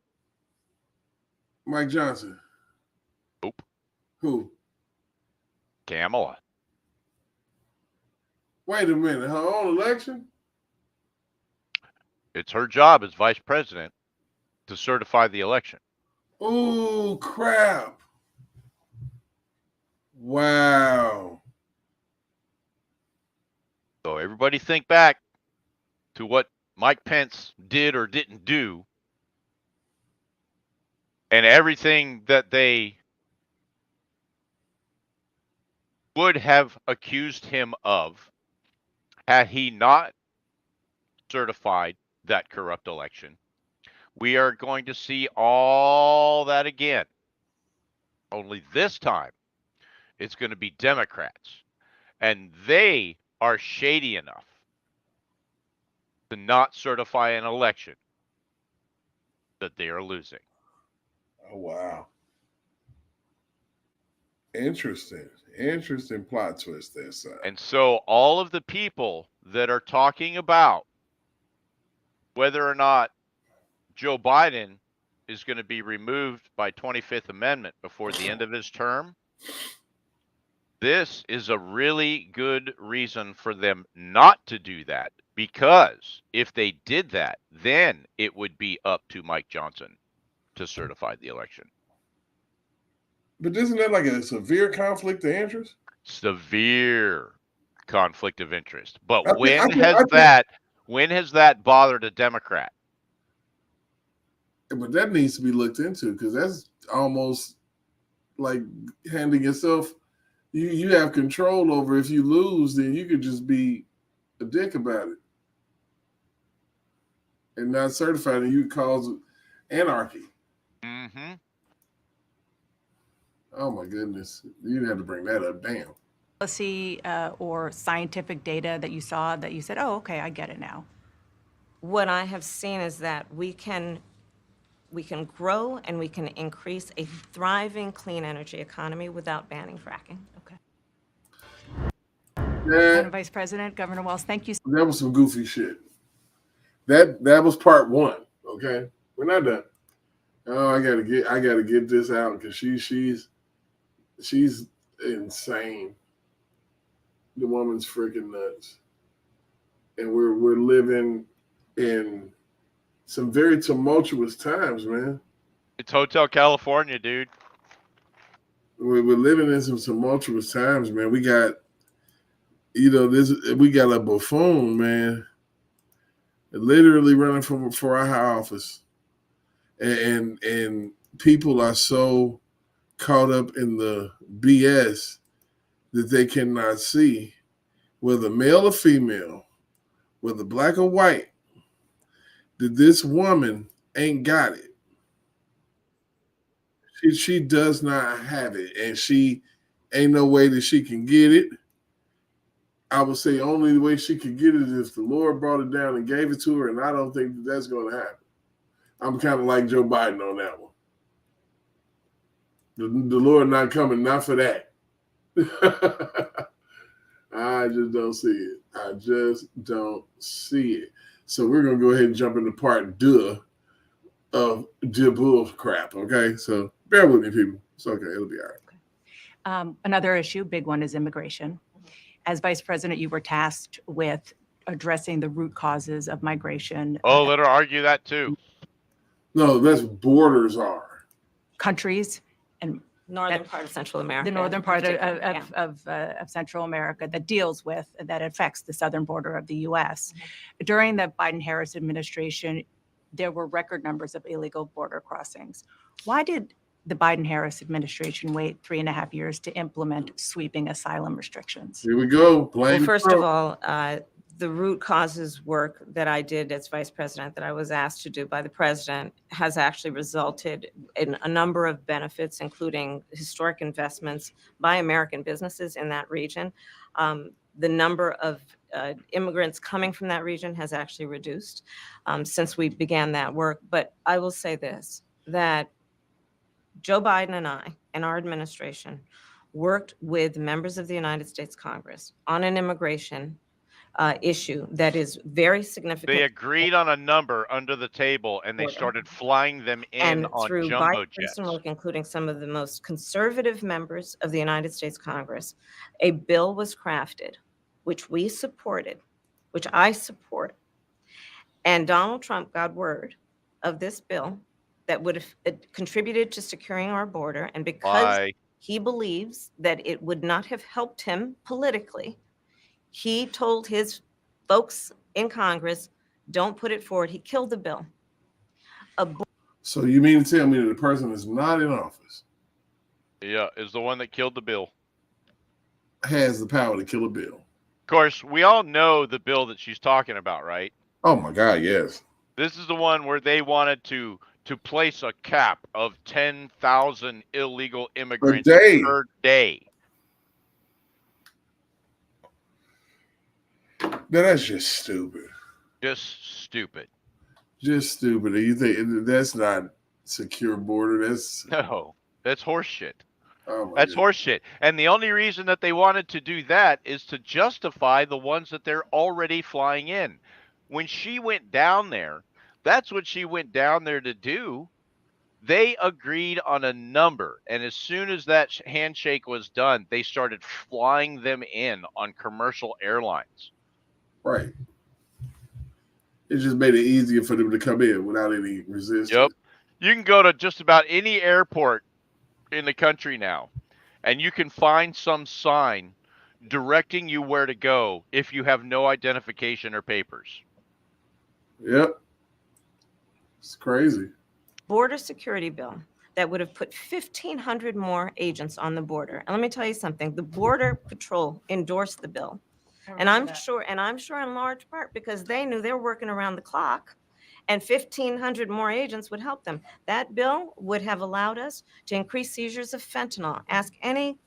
Mike Johnson. Nope. Who? Kamala. Wait a minute. Her own election? It's her job as vice president to certify the election. Ooh, crap. Wow. So everybody think back to what Mike Pence did or didn't do, and everything that they would have accused him of had he not certified that corrupt election. We are going to see all that again. Only this time, it's going to be Democrats. And they are shady enough to not certify an election that they are losing. Oh, wow. Interesting plot twist there, son. And so all of the people that are talking about whether or not Joe Biden is going to be removed by 25th Amendment before the end of his term, this is a really good reason for them not to do that, because if they did that, then it would be up to Mike Johnson to certify the election. But isn't that like a severe conflict of interest? Severe conflict of interest. But I think- when has that bothered a Democrat? But that needs to be looked into, because that's almost like handing yourself. You have control over. If you lose, then you could just be a dick about it and not certified, and you cause anarchy. Mm-hmm. Oh my goodness, you didn't have to bring that up. Damn. Policy or scientific data that you saw that you said, oh, okay, I get it now? What I have seen is that we can grow and we can increase a thriving clean energy economy without banning fracking. Okay. Yeah, Madam Vice President, Governor Walz, thank you. that was some goofy shit. That was part one. Okay, we're not done. Oh, I gotta get this out, because she's insane. The woman's freaking nuts, and we're living in some very tumultuous times, man. It's Hotel California, dude. We're living in some tumultuous times, man. We got, we got a buffoon, man, literally running for our high office, and people are so caught up in the BS that they cannot see whether male or female, whether black or white, that this woman ain't got it. She does not have it, and she ain't no way that she can get it. I would say only the way she could get it is if the Lord brought it down and gave it to her, and I don't think that that's going to happen. I'm kind of like Joe Biden on that one. The Lord not coming, not for that. I just don't see it. I just don't see it. So we're going to go ahead and jump into part two of the bull crap, okay? So bear with me, people. It's okay. It'll be all right. Another issue, big one, is immigration. As Vice President, you were tasked with addressing the root causes of migration. Oh, let her argue that too. No, that's borders are. Countries and Northern part of Central America. the northern part Yeah. of Central America that affects the southern border of the U.S. During the Biden-Harris administration, there were record numbers of illegal border crossings. Why did the Biden-Harris administration wait 3.5 years to implement sweeping asylum restrictions? Here we go. Well, first of all, the root causes work that I did as vice president, that I was asked to do by the president, has actually resulted in a number of benefits, including historic investments by American businesses in that region. The number of immigrants coming from that region has actually reduced since we began that work. But I will say this, that Joe Biden and I and our administration worked with members of the United States Congress on an immigration issue that is very significant. They agreed on a number under the table, and they started flying them in and on through jumbo bipartisan jets. work, including some of the most conservative members of the United States Congress, a bill was crafted, which we supported, which I support. And Donald Trump got word of this bill that would have contributed to securing our border. And because Bye. he believes that it would not have helped him politically, he told his folks in Congress, don't put it forward. He killed the bill. So you mean to tell me that the person is not in office Yeah, is the one that killed the bill. has the power to kill a bill? Of course, we all know the bill that she's talking about, right? Oh my God, yes. This is the one where they wanted to place a cap of 10,000 illegal immigrants day. per day. Now, that's just stupid. Just stupid. Just stupid. You think that's not secure border? That's No, that's horseshit. oh my That's God. horseshit. And the only reason that they wanted to do that is to justify the ones that they're already flying in. When she went down there, that's what she went down there to do. They agreed on a number, and as soon as that handshake was done, they started flying them in on commercial airlines. Right. It just made it easier for them to come in without any resistance. Yep. You can go to just about any airport in the country now, and you can find some sign directing you where to go if you have no identification or papers. Yep. It's crazy. Border security bill that would have put 1,500 more agents on the border. And let me tell you something, the Border Patrol endorsed the bill. And I'm sure in large part because they knew they were working around the clock and 1,500 more agents would help them. That bill would have allowed us to increase seizures of fentanyl. Ask any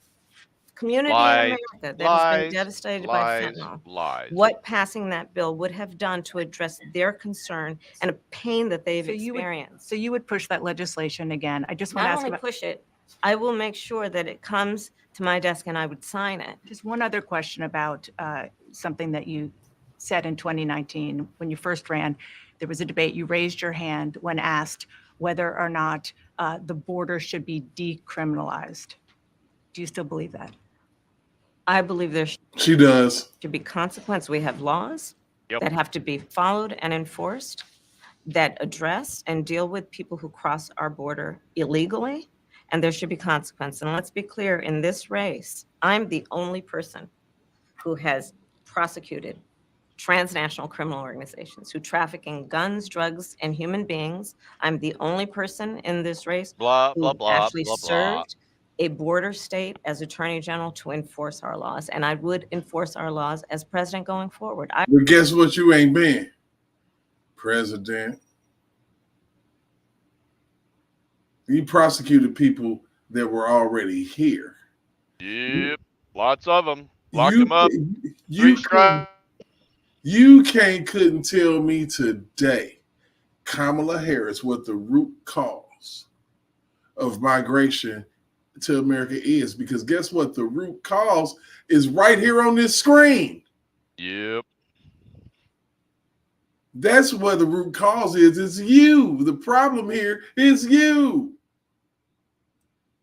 community in America that has been devastated by fentanyl what passing that bill would have done to address their concern and a pain that they've experienced. So you would push that legislation again. I just want to Not ask only about push it, I will make sure that it comes to my desk and I would sign it. just one other question about something that you said in 2019 when you first ran. There was a debate. You raised your hand when asked whether or not the border should be decriminalized. Do you still believe that? I believe there She does. should be consequence. We have laws Yep. that have to be followed and enforced that address and deal with people who cross our border illegally, and there should be consequence. And let's be clear, in this race, I'm the only person who has prosecuted transnational criminal organizations who traffic in guns, drugs, and human beings. I'm the only person in this race Blah, who blah, blah, actually blah, blah. served a border state as Attorney General to enforce our laws. And I would enforce our laws as president going forward. But guess what you ain't been? President. You prosecuted people that were already here. Yep. Lots of them. Locked them up. You Three couldn't tell me today, Kamala Harris, what the root cause of migration to America is, because guess what? The root cause is right here on this screen. Yep. That's where the root cause is. It's you. The problem here is you.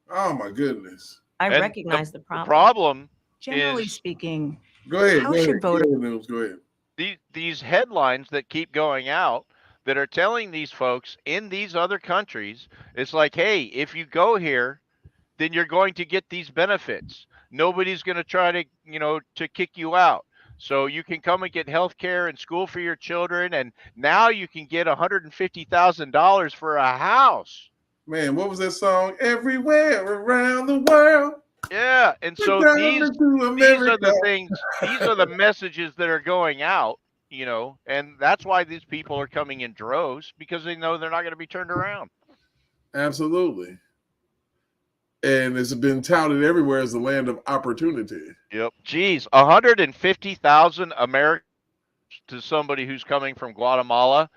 Oh my goodness. I And recognize the problem. The problem Generally is speaking, Go ahead. How go should ahead. voters- Go ahead, News, go ahead. these headlines that keep going out that are telling these folks in these other countries, it's like, hey, if you go here, then you're going to get these benefits. Nobody's going to try to, to kick you out. So you can come and get health care and school for your children. And now you can get $150,000 for a house. Man, what was that song? Everywhere around the world. Yeah. And so Down these to are America. the things, these are the messages that are going out, and that's why these people are coming in droves, because they know they're not going to be turned around. Absolutely. And it's been touted everywhere as the land of opportunity. Yep. Geez, 150,000 Americans to somebody who's coming from Guatemala.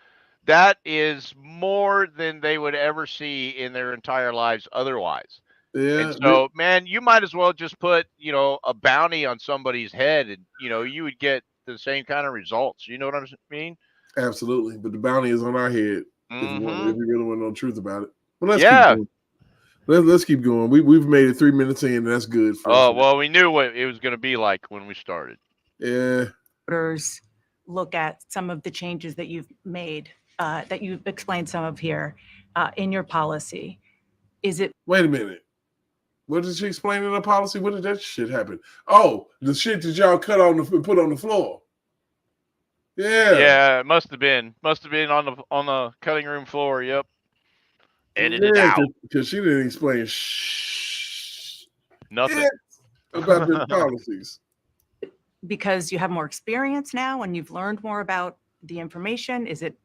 That is more than they would ever see in their entire lives otherwise. Yeah. And so, man, you might as well just put, a bounty on somebody's head, and you would get the same kind of results. You know what I mean? Absolutely. But the bounty is on our head if we really want to know the truth about it. But let's keep going. Let's keep going. We've made it 3 minutes in, and that's good for us. Oh, well, we knew what it was going to be like when we started. Yeah. Voters look at some of the changes that you've made, that you've explained some of here in your policy. Is it? Wait a minute. What did she explain in the policy? When did that shit happen? Oh, the shit that y'all put on the floor. Yeah. Yeah, it must have been on the cutting room floor. Yep. Edited out. Because she didn't explain Nothing about the policies. Because you have more experience now and you've learned more about the information? Is it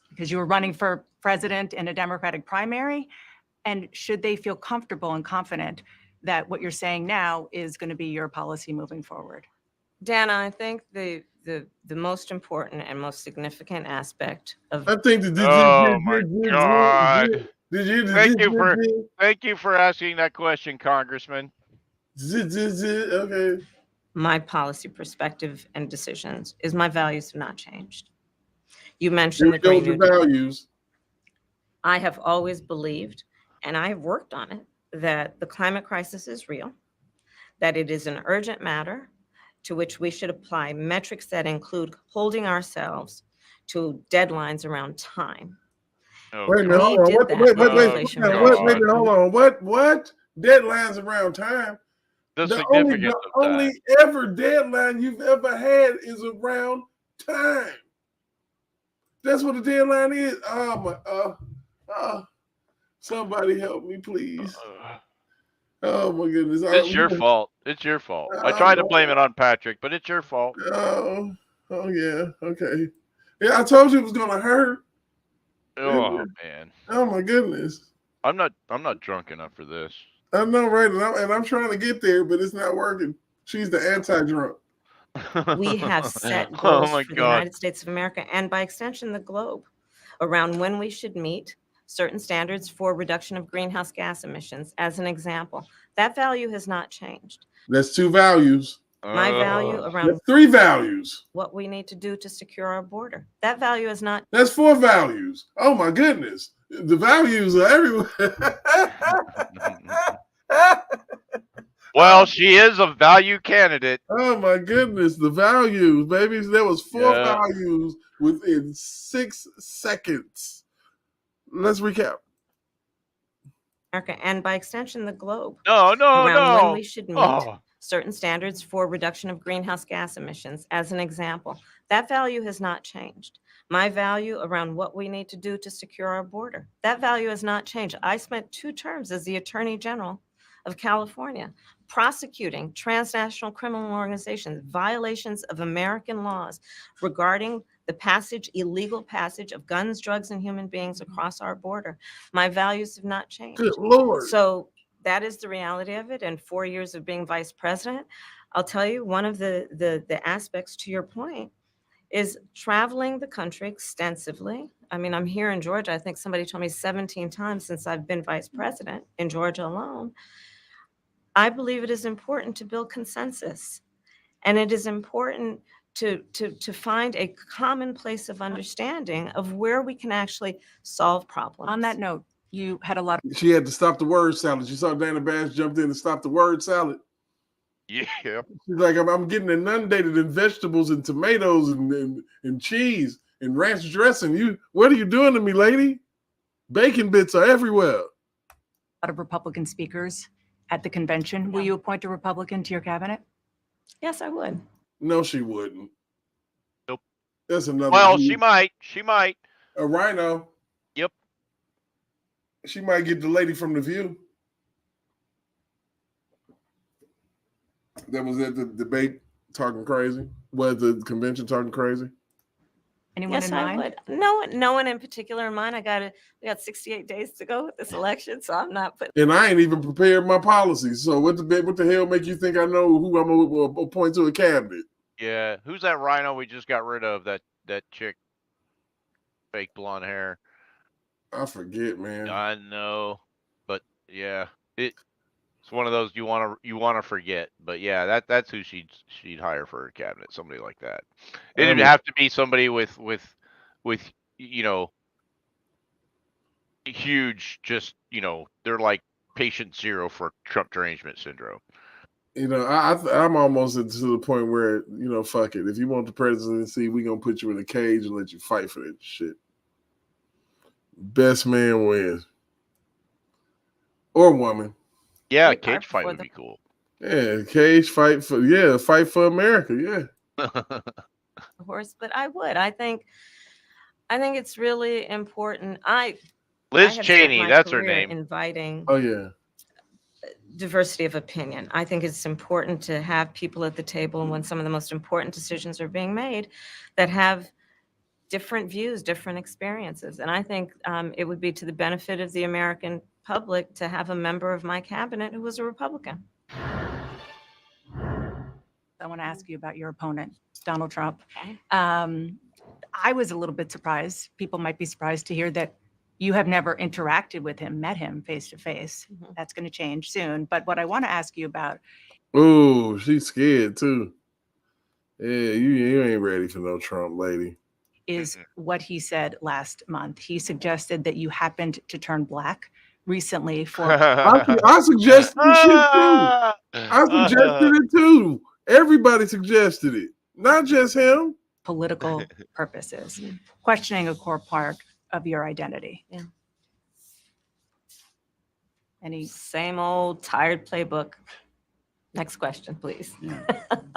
because you were running for president in a Democratic primary? And should they feel comfortable and confident that what you're saying now is going to be your policy moving forward? Dana, I think the most important and most significant aspect of I think that oh my God. Thank you for asking that question, Congressman. Okay. My policy perspective and decisions is my values have not changed. You mentioned the Green New Deal. Values. I have always believed, and I have worked on it, that the climate crisis is real, that it is an urgent matter to which we should apply metrics that include holding ourselves to deadlines around time. Wait a minute, hold on. Hold on. What? Deadlines around time? The only ever deadline you've ever had is around time. That's what a deadline is. Oh my somebody help me, please. Oh my goodness. It's your fault. It's your fault. I tried to blame it on Patrick, but it's your fault. Oh yeah. Okay. Yeah, I told you it was gonna hurt. Oh man. Oh my goodness. I'm not drunk enough for this. I know, right? And I'm trying to get there, but it's not working. She's the anti-drunk. We have set goals for the United States of America and by extension the globe around when we should meet certain standards for reduction of greenhouse gas emissions. As an example, that value has not changed. That's 2 values. My value around 3 values. What we need to do to secure our border. That value is not. That's 4 values. Oh my goodness. The values are everywhere. Well, she is a value candidate. Oh my goodness, the values, baby. There was 4 values within 6 seconds. Let's recap. America and by extension the globe. No. When we should meet certain standards for reduction of greenhouse gas emissions. As an example, that value has not changed. My value around what we need to do to secure our border. That value has not changed. I spent 2 terms as the Attorney General of California prosecuting transnational criminal organizations, violations of American laws regarding the illegal passage of guns, drugs, and human beings across our border. My values have not changed. Good Lord. So that is the reality of it. And 4 years of being vice president, I'll tell you, one of the aspects to your point is traveling the country extensively. I mean, I'm here in Georgia. I think somebody told me 17 times since I've been vice president in Georgia alone. I believe it is important to build consensus, and it is important to find a common place of understanding of where we can actually solve problems. On that note, you had a lot of. She had to stop the word salad. You saw Dana Bash jumped in and stopped the word salad. Yeah. She's like, I'm getting inundated in vegetables and tomatoes and cheese and ranch dressing. What are you doing to me, lady? Bacon bits are everywhere. A lot of Republican speakers at the convention. Will you appoint a Republican to your cabinet? Yes, I would. No, she wouldn't. Nope. That's another. Well, she might. She might. A rhino. Yep. She might get the lady from The View. That was at the debate talking crazy. Was the convention talking crazy? Anyone in mind? Would. No one in particular in mind. We got 68 days to go with this election, so I'm not putting. And I ain't even prepared my policies. So what the hell make you think I know who I'm gonna appoint to a cabinet? Yeah, who's that rhino we just got rid of? That chick, fake blonde hair. I forget, man. I know, but yeah, It's one of those you want to forget. But yeah, that's who she'd hire for her cabinet, somebody like that. It'd Um, have to be somebody with you know huge, just they're like patient zero for Trump derangement syndrome. I'm almost to the point where, fuck it. If you want the presidency, we gonna put you in a cage and let you fight for that shit. Best man wins. Or woman. Yeah, We a cage are fight for would the- be cool. Yeah, cage fight for America. Yeah. horse, but I think it's really important. I Liz have spent Cheney, my that's her career name. inviting Oh yeah. diversity of opinion. I think it's important to have people at the table when some of the most important decisions are being made that have different views, different experiences. And I think it would be to the benefit of the American public to have a member of my cabinet who was a Republican. I want to ask you about your opponent, Donald Trump. Okay. I was a little bit surprised. People might be surprised to hear that you have never interacted with him, met him face to face. That's going to change soon. But what I want to ask you about. Oh, she's scared too. Yeah, you ain't ready for no Trump, lady. Is what he said last month. He suggested that you happened to turn black recently for. I suggested the shit too. I suggested it too. Everybody suggested it, not just him. Political purposes, questioning a core part of your identity. Yeah. Any? Same old tired playbook. Next question, please.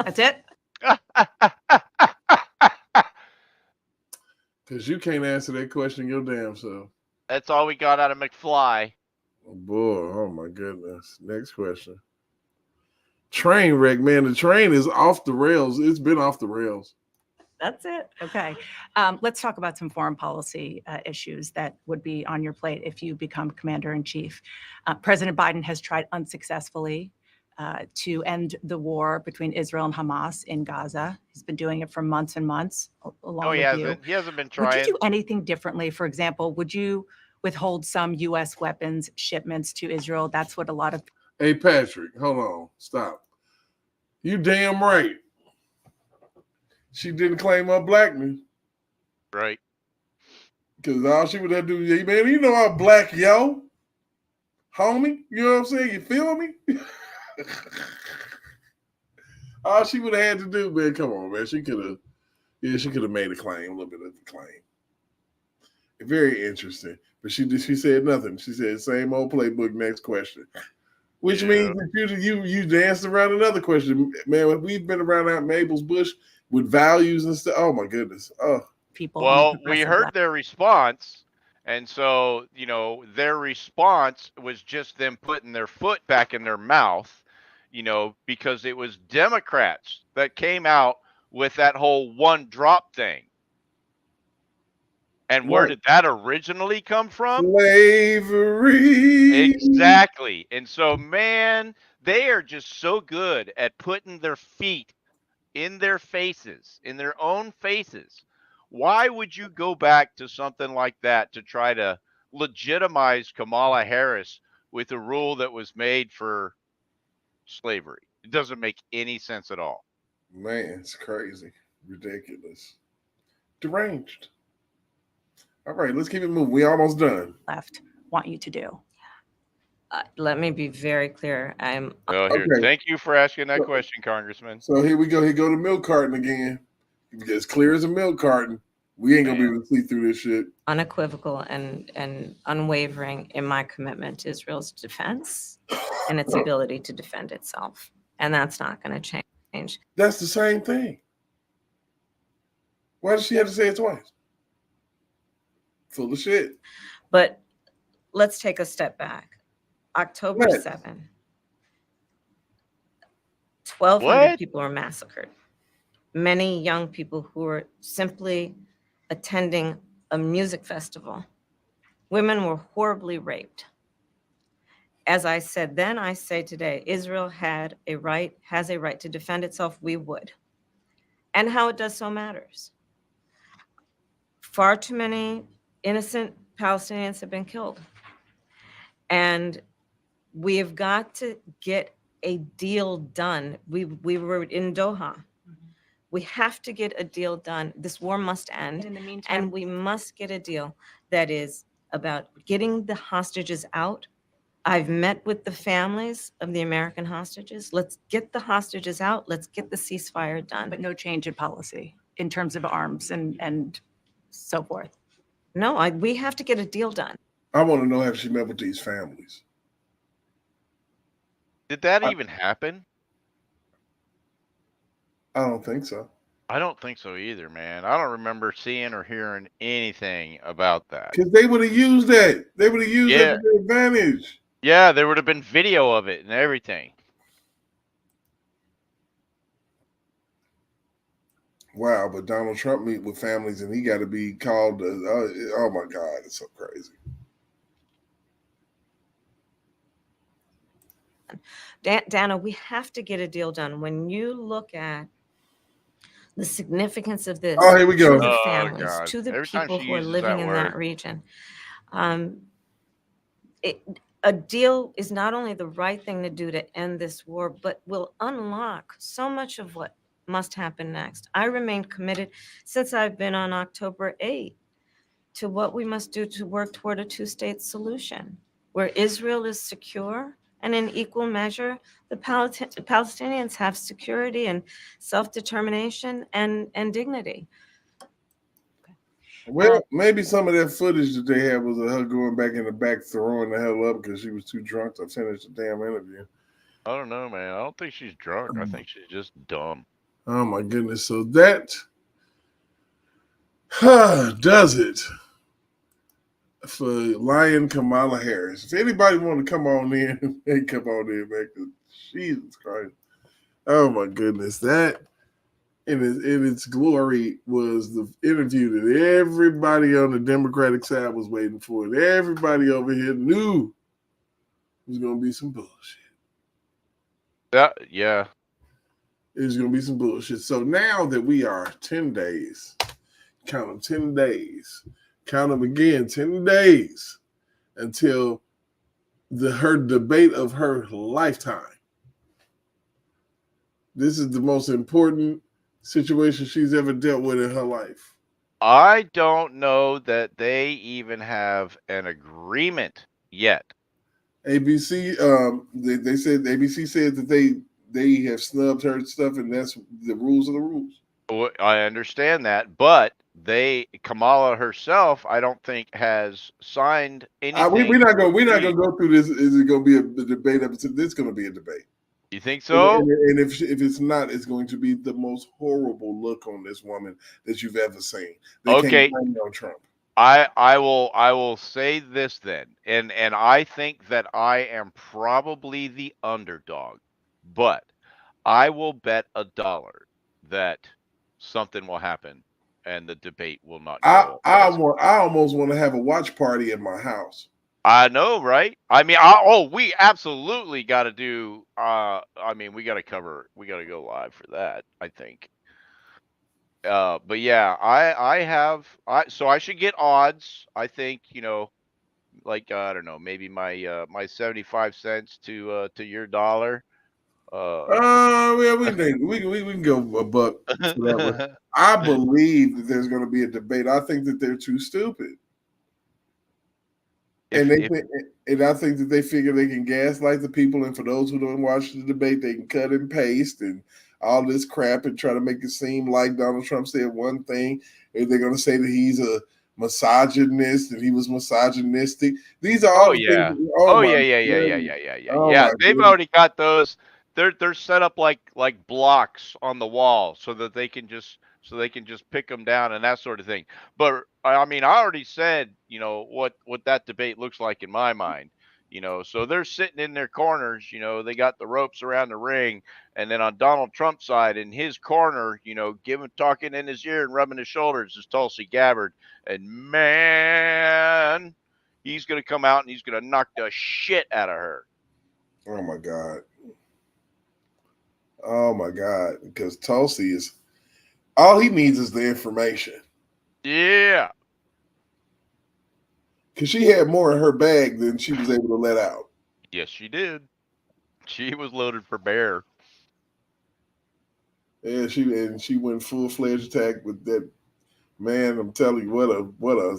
That's it? Because you can't answer that question your damn self. That's all we got out of McFly. Oh boy, oh my goodness. Next question. Train wreck, man. The train is off the rails. It's been off the rails. That's it. Okay. Let's talk about some foreign policy issues that would be on your plate if you become commander in chief. President Biden has tried unsuccessfully to end the war between Israel and Hamas in Gaza. He's been doing it for months and months, along with you. He hasn't been trying. Would you do anything differently? For example, would you withhold some U.S. weapons shipments to Israel? That's what a lot of. Hey, Patrick, hold on. Stop. You damn right. She didn't claim her blackness. Right. Because all she would have to do, man, you know I'm black, yo. Homie, you know what I'm saying? You feel me? All she would have had to do, man, come on, man. She could have made a claim, a little bit of the claim. Very interesting. But she said nothing. She said, same old playbook, next question. Which means that you danced around another question. Man, we've been around out Mabel's bush with values and stuff. Oh my goodness. Oh. People. Well, we heard their response. And so, their response was just them putting their foot back in their mouth, because it was Democrats that came out with that whole one drop thing. And where did that originally come from? Slavery. Exactly. And so, man, they are just so good at putting their feet in their faces, in their own faces. Why would you go back to something like that to try to legitimize Kamala Harris with a rule that was made for slavery? It doesn't make any sense at all. Man, it's crazy. Ridiculous. Deranged. All right, let's keep it moving. We almost done. Left want you to do. Let me be very clear. Okay. Thank you for asking that question, Congressman. So here we go. Here go the milk carton again. As clear as a milk carton. We ain't gonna be able to see through this shit. Unequivocal and unwavering in my commitment to Israel's defense and its ability to defend itself. And that's not going to change. That's the same thing. Why does she have to say it twice? Full of shit. But let's take a step back. October 7, 1,200 people were massacred. Many young people who were simply attending a music festival. Women were horribly raped. As I said then, I say today, Israel has a right to defend itself. We would. And how it does so matters. Far too many innocent Palestinians have been killed. And We have got to get a deal done. We were in Doha. We have to get a deal done. This war must end. And in the meantime, and we must get a deal that is about getting the hostages out. I've met with the families of the American hostages. Let's get the hostages out. Let's get the ceasefire done. but no change in policy in terms of arms and so forth. No, we have to get a deal done. I want to know if she met with these families. Did that even happen? I don't think so. I don't think so either, man. I don't remember seeing or hearing anything about that. Because they would have used that. They would have used that to their advantage. Yeah, there would have been video of it and everything. Wow, but Donald Trump meet with families and he got to be called. Oh my God, it's so crazy. Dana, we have to get a deal done. When you look at the significance of this Oh, here we go. to the Oh, families, God. to the Every time people she who are uses living that in word. that region, a deal is not only the right thing to do to end this war, but will unlock so much of what must happen next. I remain committed since I've been on October 8th to what we must do to work toward a two-state solution where Israel is secure and in equal measure, the Palestinians have security and self-determination and dignity. Well, maybe some of that footage that they had was of her going back in the back, throwing the hell up because she was too drunk to finish the damn interview. I don't know, man. I don't think she's drunk. I think she's just dumb. Oh my goodness! So that does it for Lion Kamala Harris. If anybody want to come on in, they come on in, man. 'Cause Jesus Christ! Oh my goodness! That in its glory was the interview that everybody on the Democratic side was waiting for, and everybody over here knew it was going to be some bullshit. Yeah. It's going to be some bullshit. So now that we are 10 days, count them 10 days, count them again, 10 days until her debate of her lifetime. This is the most important situation she's ever dealt with in her life. I don't know that they even have an agreement yet. ABC, they said ABC said that they have snubbed her stuff, and that's the rules of the rules. Well, I understand that, but Kamala herself, I don't think has signed anything. We're not gonna go through this. Is it gonna be a debate episode? This is gonna be a debate. You think so? And if it's not, it's going to be the most horrible look on this woman that you've ever seen. They Okay. can't blame on Trump. I will say this then, and I think that I am probably the underdog, but I will bet $1 that something will happen and the debate will not go. I almost want to have a watch party at my house. I know, right? I mean, we absolutely got to do. I mean, we got to go live for that, I think. But yeah, so I should get odds. I think, like, I don't know, maybe my 75 cents to your dollar. Yeah, we can go a buck for that one. I believe that there's going to be a debate. I think that they're too stupid. And I think that they figure they can gaslight the people, and for those who don't watch the debate, they can cut and paste and all this crap and try to make it seem like Donald Trump said one thing, and they're going to say that he's a misogynist and he was misogynistic. These are all things. Yeah. Yeah. They've already got those. They're set up like blocks on the wall so that they can just pick them down and that sort of thing. But I mean, I already said, what that debate looks like in my mind. So they're sitting in their corners, they got the ropes around the ring, and then on Donald Trump's side, in his corner, talking in his ear and rubbing his shoulders is Tulsi Gabbard. And man, he's going to come out and he's going to knock the shit out of her. Oh my God. Oh my God. Because Tulsi is, all he needs is the information. Yeah. Because she had more in her bag than she was able to let out. Yes, she did. She was loaded for bear. Yeah, she went full-fledged attack with that man. I'm telling you, what a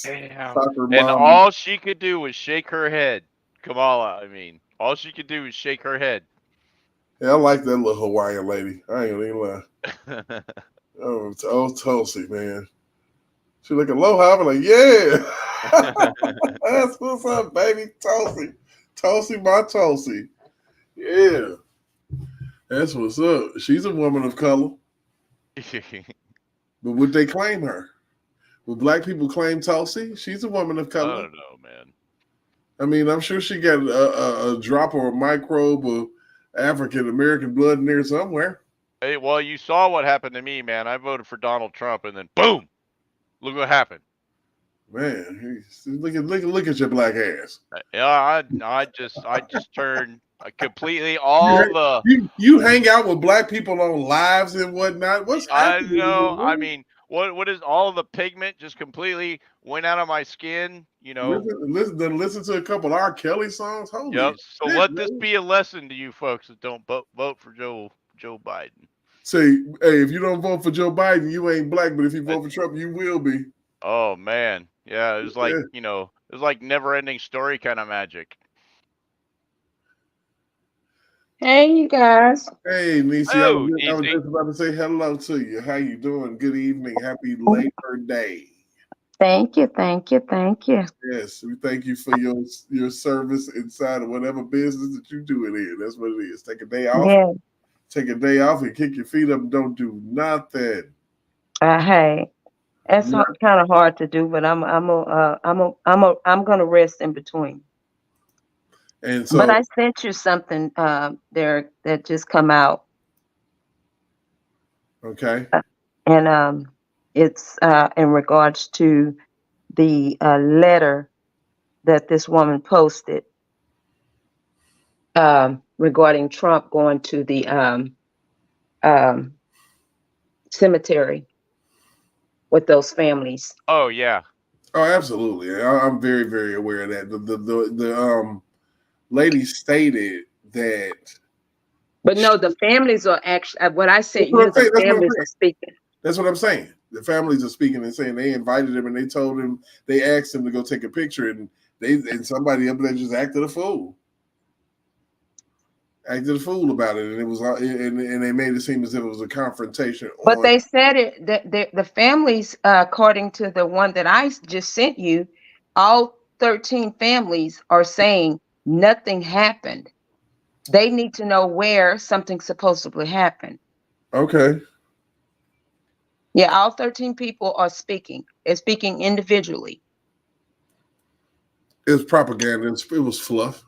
Damn. soccer And mom. all she could do was shake her head. Kamala, I mean. All she could do was shake her head. Yeah, I like that little Hawaiian lady. I ain't gonna even lie. Oh, Tulsi, man. She like aloha. I'm like, yeah. That's what's up, baby. Tulsi. Tulsi, my Tulsi. Yeah. That's what's up. She's a woman of color. But would they claim her? Would black people claim Tulsi? She's a woman of I color. don't know, man. I mean, I'm sure she got a drop or a microbe of African American blood in there somewhere. Hey, well, you saw what happened to me, man. I voted for Donald Trump, and then boom, look what happened. Man, look at your black ass. Yeah, I just turned completely all the. You hang out with black people on lives and whatnot. What's I happening? know. I mean, what is all of the pigment just completely went out of my skin? You know. Listen to a couple of R. Kelly songs. Holy Yep. So shit, let this man. be a lesson to you folks that don't vote for Joe Biden. Say, hey, if you don't vote for Joe Biden, you ain't black. But if you vote for Trump, you will be. Oh man, yeah. It was like Yeah. it was like never-ending story kind of magic. Hey, you guys. Hey, Niecy, I Oh, was DC. just about to say hello to you. How you doing? Good evening. Happy Labor Day. Thank you, thank you, thank you. Yes, we thank you for your service inside of whatever business that you do it in. That's what it is. Take a day off. Yeah. Take a day off and kick your feet up and don't do nothing. Hey, that's Yeah. kind of hard to do, but I'm gonna rest in between. And so, But I sent you something there that just come out, okay. and it's in regards to the letter that this woman posted regarding Trump going to the um, cemetery with those families. Oh yeah. Oh, absolutely. I'm very, very aware of that. The lady stated that. But no, the families are actually what I sent That's what you. I'm saying. The families are speaking. That's what I'm saying. The families are speaking and saying they invited him and they told him, they asked him to go take a picture, and somebody up there just acted a fool. Acted a fool about it, and it was and they made it seem as if it was a confrontation. But they said it that the families, according to the one that I just sent you, all 13 families are saying nothing happened. They need to know where something supposedly happened. Okay. Yeah, all 13 people are speaking. They're speaking individually. It was propaganda. It was fluff.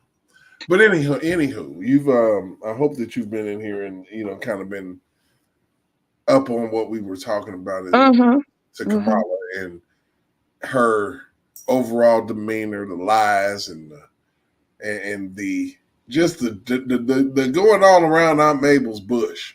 But anywho, you've I hope that you've been in here and kind of been up on what we were talking about to Kamala and her overall demeanor, the lies and the just the going all around Aunt Mabel's bush.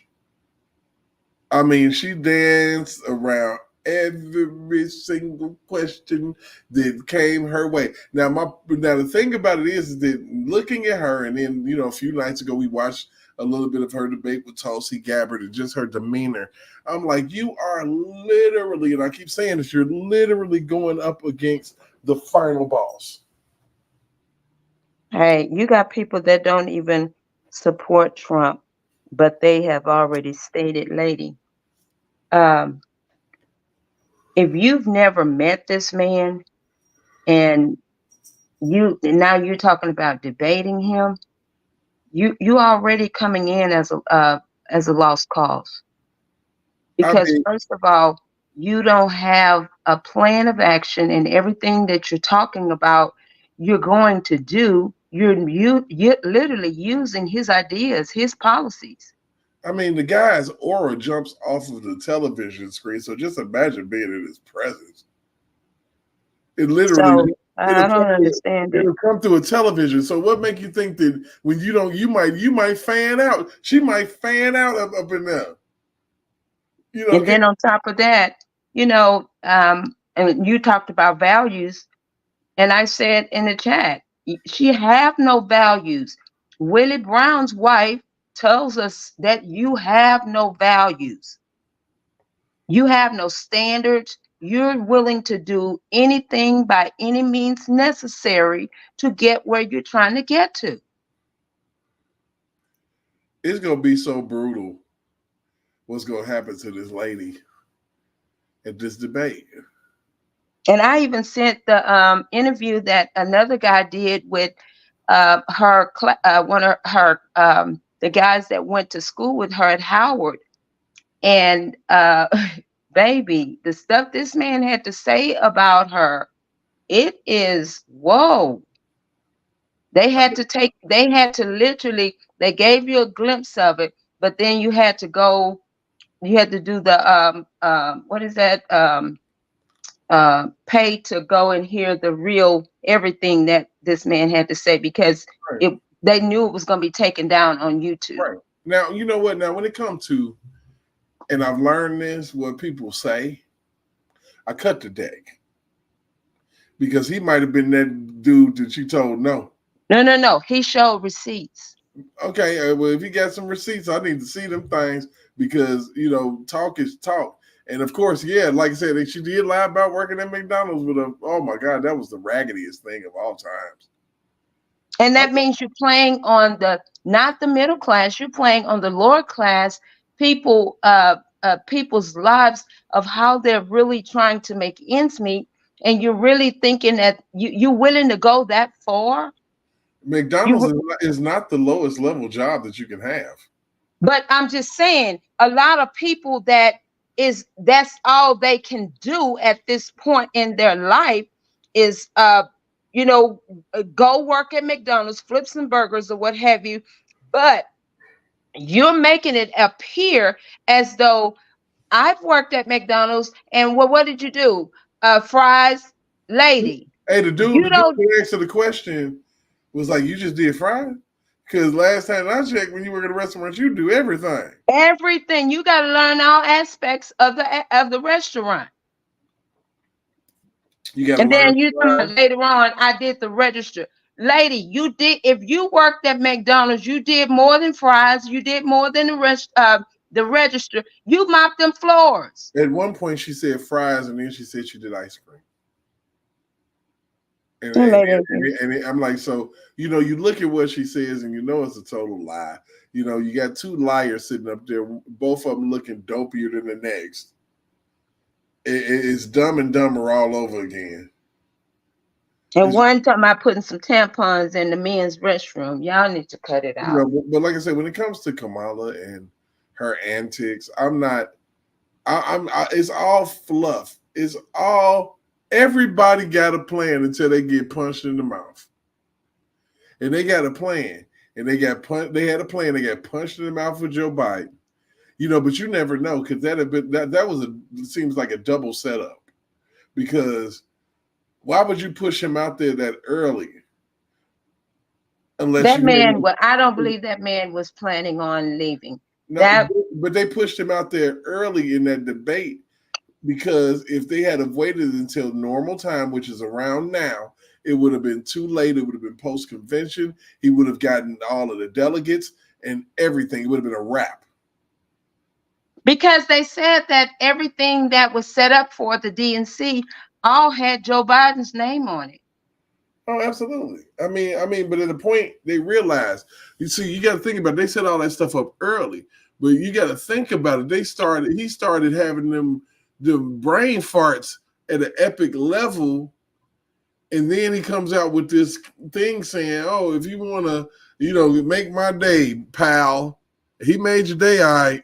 I mean, she danced around every single question that came her way. Now the thing about it is that looking at her, and then a few nights ago we watched a little bit of her debate with Tulsi Gabbard and just her demeanor. I'm like, you are literally, and I keep saying this, you're literally going up against the final boss. Hey, you got people that don't even support Trump, but they have already stated, lady, if you've never met this man and now you're talking about debating him, you already coming in as a lost cause. Because first of all, you don't have a plan of action, and everything that you're talking about, you're going to do. You're literally using his ideas, his policies. I mean, the guy's aura jumps off of the television screen, so just imagine being in his presence. It literally. So, I don't understand it. It'll come through a television. So what make you think that when you don't, you might fan out? She might fan out up in there. And then on top of that, and you talked about values, and I said in the chat, She have no values. Willie Brown's wife tells us that you have no values. You have no standards. You're willing to do anything by any means necessary to get where you're trying to get to. It's gonna be so brutal. What's gonna happen to this lady at this debate? And I even sent the interview that another guy did with one of her the guys that went to school with her at Howard. And baby, the stuff this man had to say about her, it is whoa. They had to literally, they gave you a glimpse of it, but then you had to do the what is that? Pay to go and hear the real everything that this man had to say, because Right. they knew it was going to be taken down on YouTube. Right. Now, you know what? Now, when it comes to, and I've learned this, what people say, I cut the deck. Because he might have been that dude that you told no. No. He showed receipts. Okay, well, if you got some receipts, I need to see them things, because, talk is talk. And of course, yeah, like I said, she did lie about working at McDonald's with oh my God, that was the raggediest thing of all times. And that means you're playing on not the middle class, you're playing on the lower class people, people's lives, of how they're really trying to make ends meet. And you're really thinking that you're willing to go that far? McDonald's is not the lowest level job that you can have. But I'm just saying, a lot of people that's all they can do at this point in their life is go work at McDonald's, flip some burgers or what have you. But you're making it appear as though I've worked at McDonald's, and what did you do? Fries, lady. Hey, the dude who answered the question was like, "You just did fries?" Because last time I checked, when you work at a restaurant, you do everything. Everything. You got to learn all aspects of the restaurant. And then later on, I did the register. Lady, if you worked at McDonald's, you did more than fries. You did more than the register. You mopped them floors. At one point, she said fries, and then she said she did ice cream. And I'm like, so, you look at what she says, and it's a total lie. You got two liars sitting up there, both of them looking dopier than the next. It's Dumb and Dumber all over again. And one time I putting some tampons in the men's restroom. Y'all need to cut it out. But like I said, when it comes to Kamala and her antics, it's all fluff. It's all, everybody got a plan until they get punched in the mouth. And they got a plan. And they had a plan. They got punched in the mouth with Joe Biden. But you never know, because that seems like a double setup. Because why would you push him out there that early? I don't believe that man was planning on leaving. No, but they pushed him out there early in that debate, because if they had waited until normal time, which is around now, it would have been too late. It would have been post-convention. He would have gotten all of the delegates and everything. It would have been a wrap. Because they said that everything that was set up for the DNC all had Joe Biden's name on it. Oh, absolutely. I mean, but at the point they realized, you got to think about it, they set all that stuff up early, but you got to think about it. He started having them brain farts at an epic level, and then he comes out with this thing saying, "Oh, if you want to, make my day, pal." He made your day, all right.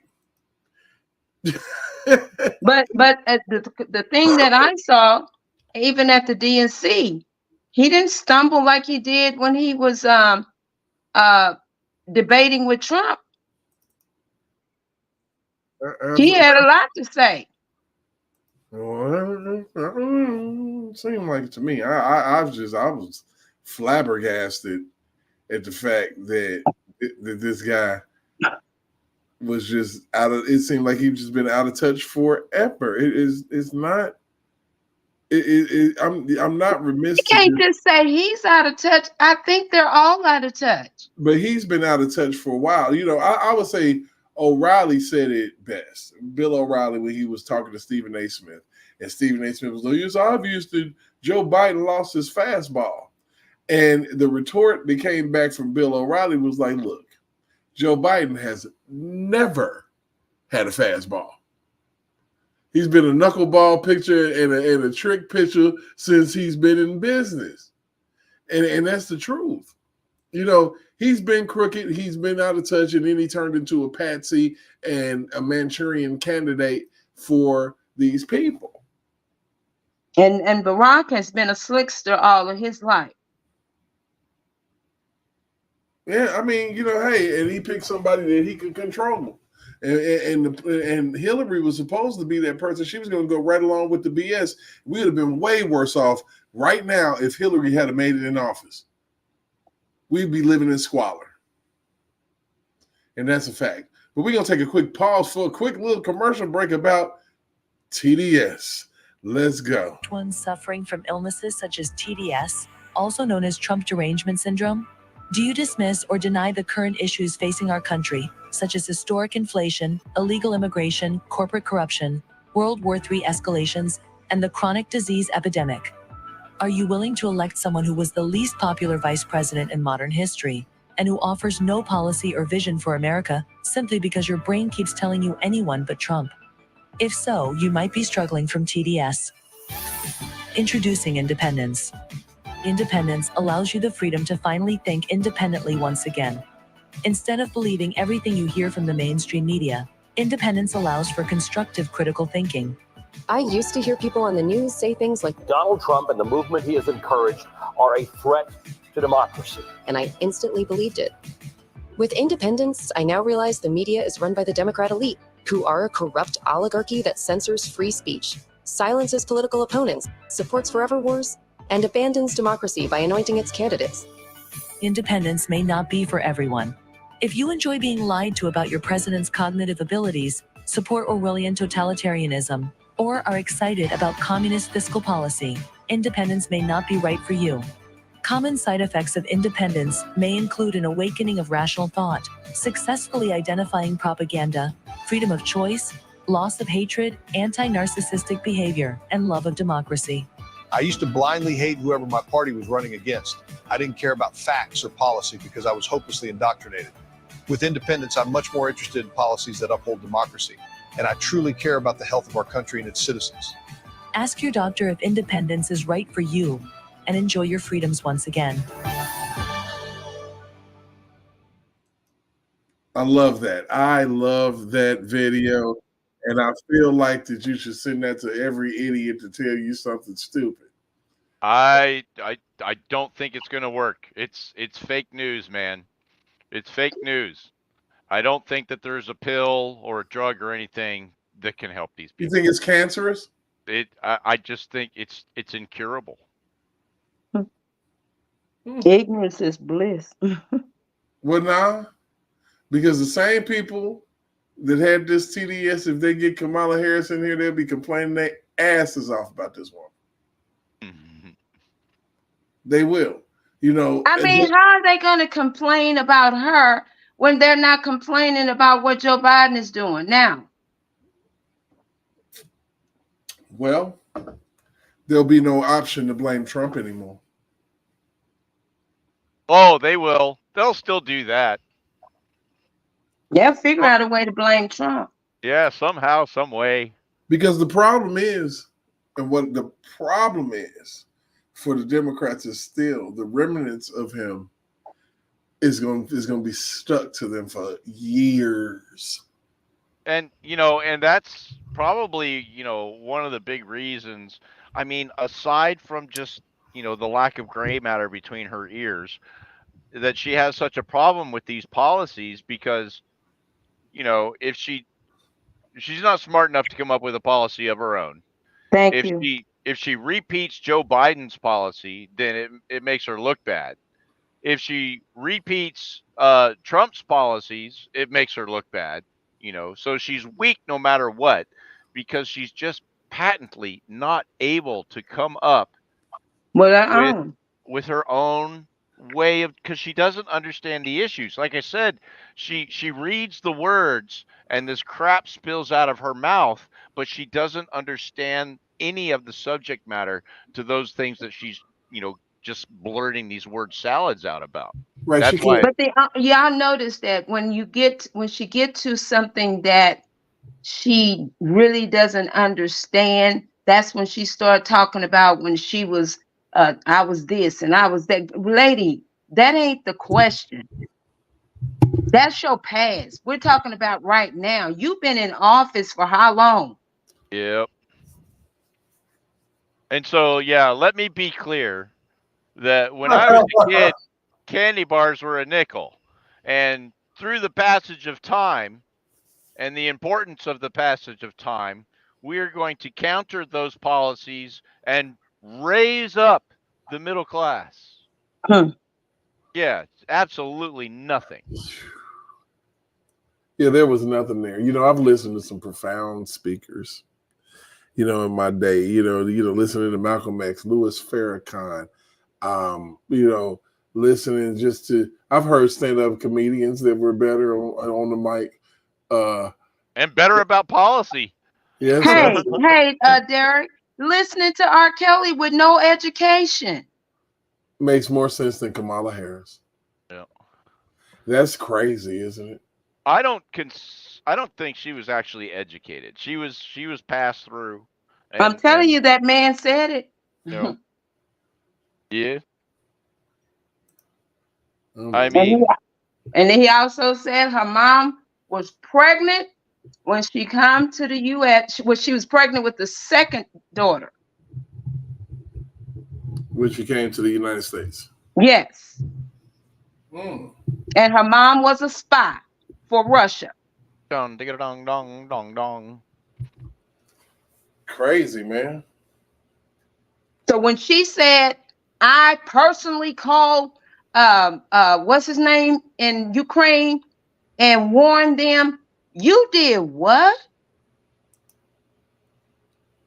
But the thing that I saw, even at the DNC, he didn't stumble like he did when he was debating with Trump. He had a lot to say. Well, it seemed like to me, I was flabbergasted at the fact that this guy was just out of. It seemed like he'd just been out of touch forever. It's not. I'm not remiss You to can't do, just say he's out of touch. I think they're all out of touch. but he's been out of touch for a while. I would say O'Reilly said it best. Bill O'Reilly, when he was talking to Stephen A. Smith, and Stephen A. Smith was like, "It's obvious that Joe Biden lost his fastball." And the retort that came back from Bill O'Reilly was like, "Look, Joe Biden has never had a fastball. He's been a knuckleball pitcher and a trick pitcher since he's been in business." And that's the truth. He's been crooked, he's been out of touch, and then he turned into a patsy and a Manchurian candidate for these people. And Barack has been a slickster all of his life. Yeah, I mean, hey, and he picked somebody that he could control. And Hillary was supposed to be that person. She was going to go right along with the BS. We would have been way worse off right now if Hillary had made it in office. We'd be living in squalor. And that's a fact. But we're going to take a quick pause for a quick little commercial break about TDS. Let's go. Ones suffering from illnesses such as TDS, also known as Trump derangement syndrome? Do you dismiss or deny the current issues facing our country, such as historic inflation, illegal immigration, corporate corruption, World War III escalations, and the chronic disease epidemic? Are you willing to elect someone who was the least popular vice president in modern history, and who offers no policy or vision for America simply because your brain keeps telling you anyone but Trump? If so, you might be struggling from TDS. Introducing Independence. Independence allows you the freedom to finally think independently once again. Instead of believing everything you hear from the mainstream media, independence allows for constructive critical thinking. I used to hear people on the news say things like, Donald Trump and the movement he has encouraged are a threat to democracy. And I instantly believed it. With independence, I now realize the media is run by the Democrat elite, who are a corrupt oligarchy that censors free speech, silences political opponents, supports forever wars, and abandons democracy by anointing its candidates. Independence may not be for everyone. If you enjoy being lied to about your president's cognitive abilities, support Orwellian totalitarianism, or are excited about communist fiscal policy, independence may not be right for you. Common side effects of independence may include an awakening of rational thought, successfully identifying propaganda, freedom of choice, loss of hatred, anti-narcissistic behavior, and love of democracy. I used to blindly hate whoever my party was running against. I didn't care about facts or policy because I was hopelessly indoctrinated. With independence, I'm much more interested in policies that uphold democracy, and I truly care about the health of our country and its citizens. Ask your doctor if independence is right for you, and enjoy your freedoms once again. I love that. I love that video. And I feel like that you should send that to every idiot to tell you something stupid. I don't think it's going to work. It's fake news, man. It's fake news. I don't think that there's a pill or a drug or anything that can help these people. You think it's cancerous? I just think it's incurable. Ignorance is bliss. Well, nah, because the same people that had this TDS, if they get Kamala Harris in here, they'll be complaining their asses off about this one. Mm-hmm. They will. I mean, how are they going to complain about her when they're not complaining about what Joe Biden is doing now? Well, there'll be no option to blame Trump anymore. Oh, they will. They'll still do that. They'll figure out a way to blame Trump. Yeah, somehow, some way. Because the problem is, and what the problem is for the Democrats is still the remnants of him is going to be stuck to them for years. And and that's probably one of the big reasons. I mean, aside from just the lack of gray matter between her ears, that she has such a problem with these policies because if she's not smart enough to come up with a policy of her own. If she repeats Joe Biden's policy, then it makes her look bad. If she repeats Trump's policies, it makes her look bad. So she's weak no matter what, because she's just patently not able to come up Well, with her own way of, because she doesn't understand the issues. Like I said, she reads the words and this crap spills out of her mouth, but she doesn't understand any of the subject matter to those things that she's, just blurting these word salads out about. Right. She That's can't. why. but y'all notice that when she get to something that she really doesn't understand, that's when she started talking about when she was I was this and I was that. Lady, that ain't the question. That's your past. We're talking about right now. You've been in office for how long? Yep. And so, yeah, let me be clear that when I was a kid, candy bars were a nickel. And through the passage of time and the importance of the passage of time, we are going to counter those policies and raise up the middle class. Yeah, it's absolutely nothing. Yeah, there was nothing there. I've listened to some profound speakers, in my day, listening to Malcolm X, Louis Farrakhan, listening just to, I've heard stand-up comedians that were better on the mic. And better about policy. Yes. Hey, Derek, listening to R. Kelly with no education Makes more sense than Kamala Harris. Yeah. That's crazy, isn't it? I don't think she was actually educated. She was passed through. I'm telling you, that man said it. Yeah. And he also said her mom was pregnant when she came to the U.S. She was pregnant with the second daughter. When she came to the United States. Yes. And her mom was a spy for Russia. Dong, digga, dong, dong, dong, dong. Crazy, man. So when she said, I personally called what's his name in Ukraine and warned them, you did what?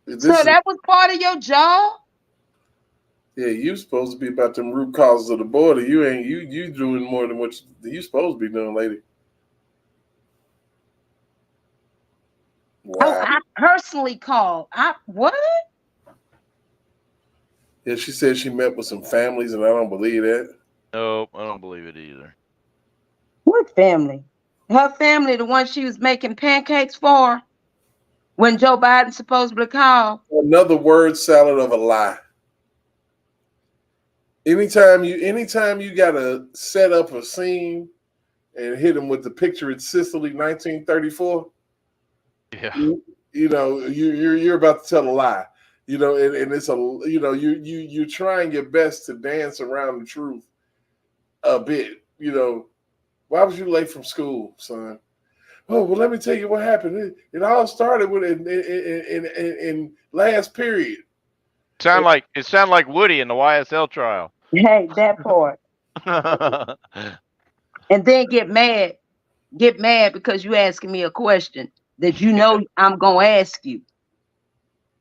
So that was part of your job? Yeah, you supposed to be about them root causes of the border. You ain't you doing more than what you supposed to be doing, lady. Wow. I personally called. What? Yeah, she said she met with some families, and I don't believe that. Nope, I don't believe it either. What family? Her family, the one she was making pancakes for when Joe Biden supposedly called. Another word salad of a lie. Anytime you gotta set up a scene and hit them with the picture in Sicily, 1934. Yeah. You're about to tell a lie. And it's you're trying your best to dance around the truth a bit. Why was you late from school, son? Oh, well, let me tell you what happened. It all started with in last period. It sounded like Woody in the YSL trial. Hey, that part. And then get mad because you asking me a question that I'm gonna ask you.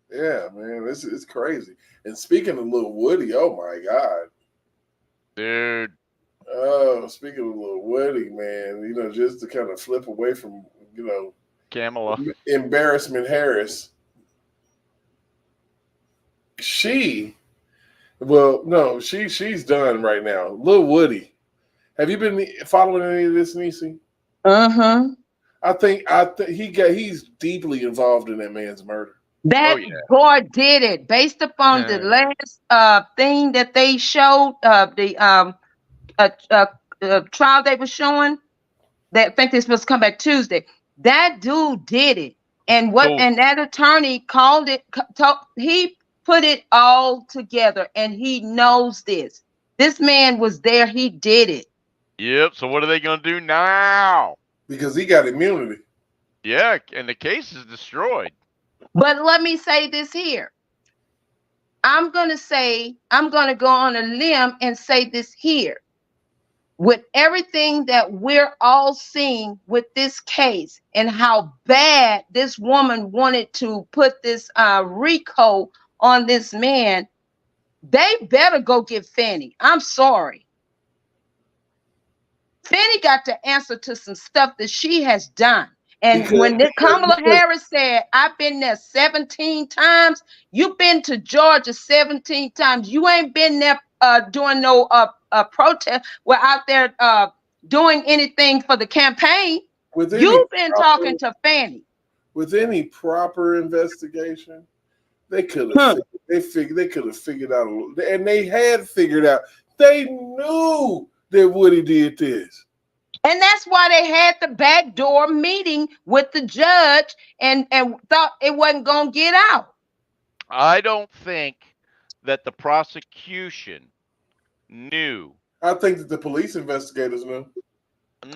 Yeah, man, it's crazy. And speaking of little Woody, oh my God, dude. Oh, speaking of little Woody, man, just to kind of flip away from Kamala, embarrassment Harris. She's done right now. Lil Woody, have you been following any of this, Niecy? I think he's deeply involved in that man's murder. That boy did it based upon the last thing that they showed, the trial they were showing. That I think they're supposed to come back Tuesday. That dude did it, and that attorney called it. He put it all together, and he knows this. This man was there. He did it. Yep. So what are they going to do now? Because he got immunity. Yeah, and the case is destroyed. But let me say this here. I'm going to go on a limb and say this here. with everything that we're all seeing with this case and how bad this woman wanted to put this RICO on this man, they better go get Fannie. I'm sorry. Fannie got to answer to some stuff that she has done. And when Kamala Harris said, I've been there 17 times, you've been to Georgia 17 times. You ain't been there doing no protest. We're out there doing anything for the campaign. You've been talking to Fannie. With any proper investigation, they could have they could have figured out, and they had figured out. They knew that Woody did this. And that's why they had the backdoor meeting with the judge and thought it wasn't going to get out. I don't think that the prosecution knew. I think that the police investigators knew.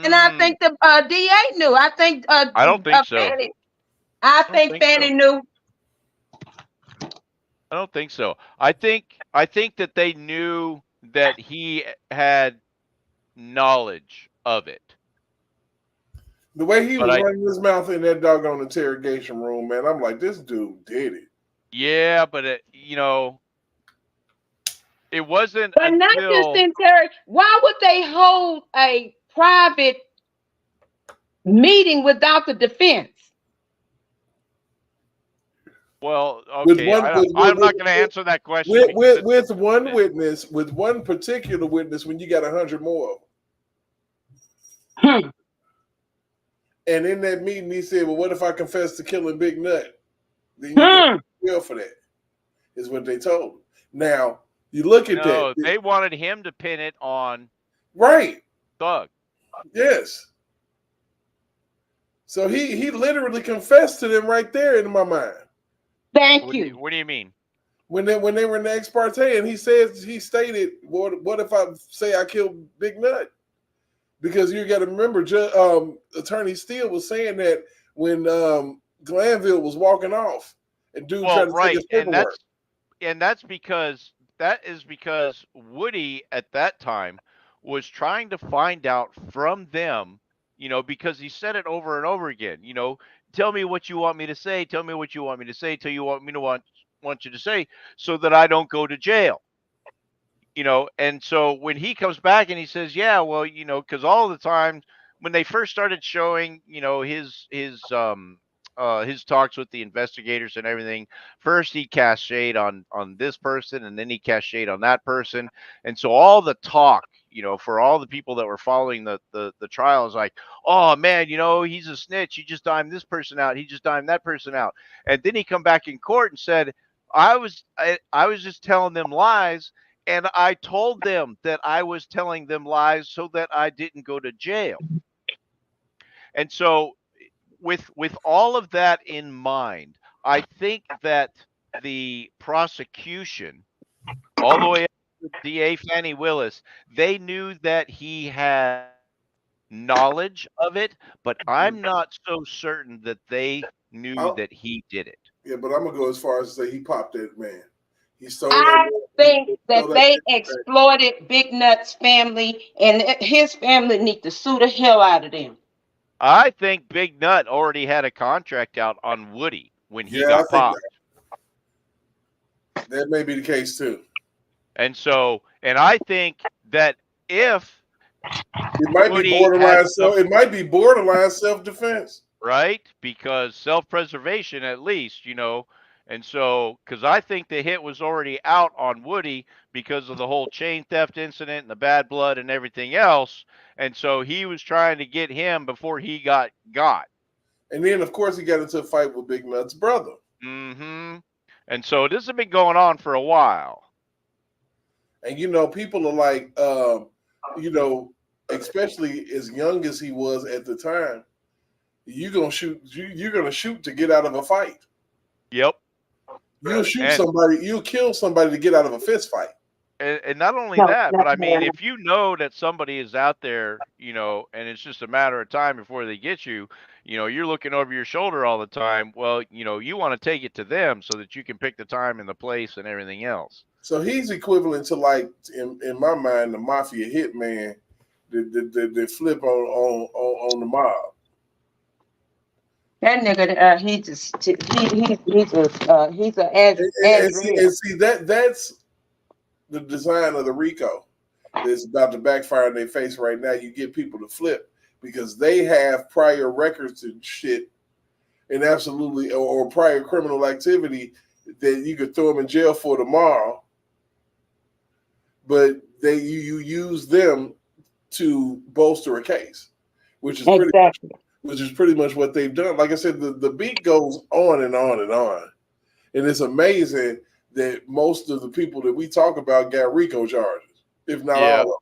And I think the DA knew. I think I don't think so. Fannie, I think Fannie knew. I don't think so. I think that they knew that he had knowledge of it. The way he was running his mouth in that doggone interrogation room, man, I'm like, this dude did it. Yeah, but it wasn't. But not just interrogation. Why would they hold a private meeting without the defense? Well, okay, I'm not going to answer that question. With one witness, with one particular witness, when you got 100 more of them. And in that meeting, he said, well, what if I confess to killing Big Nut? Then you go to jail for that, is what they told him. Now, you look at that. They wanted him to pin it on Thug. Yes. So he literally confessed to them right there in my mind. Thank you. What do you mean? When they were in the ex parte, and he stated, what if I say I killed Big Nut? Because you got to remember, Attorney Steele was saying that when Glanville was walking off, and dude tried to take his paperwork. And that is because Woody at that time was trying to find out from them, because he said it over and over again, tell me what you want me to say, tell me what you want me to say, tell you want me to want you to say, so that I don't go to jail. And so when he comes back and he says, yeah, well, because all the time when they first started showing, his talks with the investigators and everything, first he cast shade on this person, and then he cast shade on that person. And so all the talk, for all the people that were following the trial is like, oh man, he's a snitch. He just dimed this person out. He just dimed that person out. And then he come back in court and said, I was just telling them lies. And I told them that I was telling them lies so that I didn't go to jail. And so with all of that in mind, I think that the prosecution, all the way up to DA Fannie Willis, they knew that he had knowledge of it, but I'm not so certain that they knew that he did it. Yeah, but I'm going to go as far as to say he popped that man. I think that they exploited Big Nut's family, and his family need to sue the hell out of them. I think Big Nut already had a contract out on Woody when he got popped. That may be the case too. And I think that if it might be borderline self-defense. Right? Because self-preservation at least, And so, because I think the hit was already out on Woody because of the whole chain theft incident and the bad blood and everything else. And so he was trying to get him before he got. And then, of course, he got into a fight with Big Nut's brother. Mm-hmm. And so this has been going on for a while. And, people are like, especially as young as he was at the time, you're going to shoot to get out of a fight. Yep. You'll shoot somebody. You'll kill somebody to get out of a fist fight. And not only that, but I mean, if you know that somebody is out there, and it's just a matter of time before they get you, you're looking over your shoulder all the time. Well, you want to take it to them so that you can pick the time and the place and everything else. So he's equivalent to, like, in my mind, the mafia hitman that flip on the mob. That nigga, he's And see that's the design of the RICO that's about to backfire in their face right now. You get people to flip because they have prior records and shit, and absolutely or prior criminal activity that you could throw them in jail for tomorrow. But you use them to bolster a case, which is pretty much what they've done. Like I said, the beat goes on and on and on, and it's amazing that most of the people that we talk about got RICO charges, if not all of them.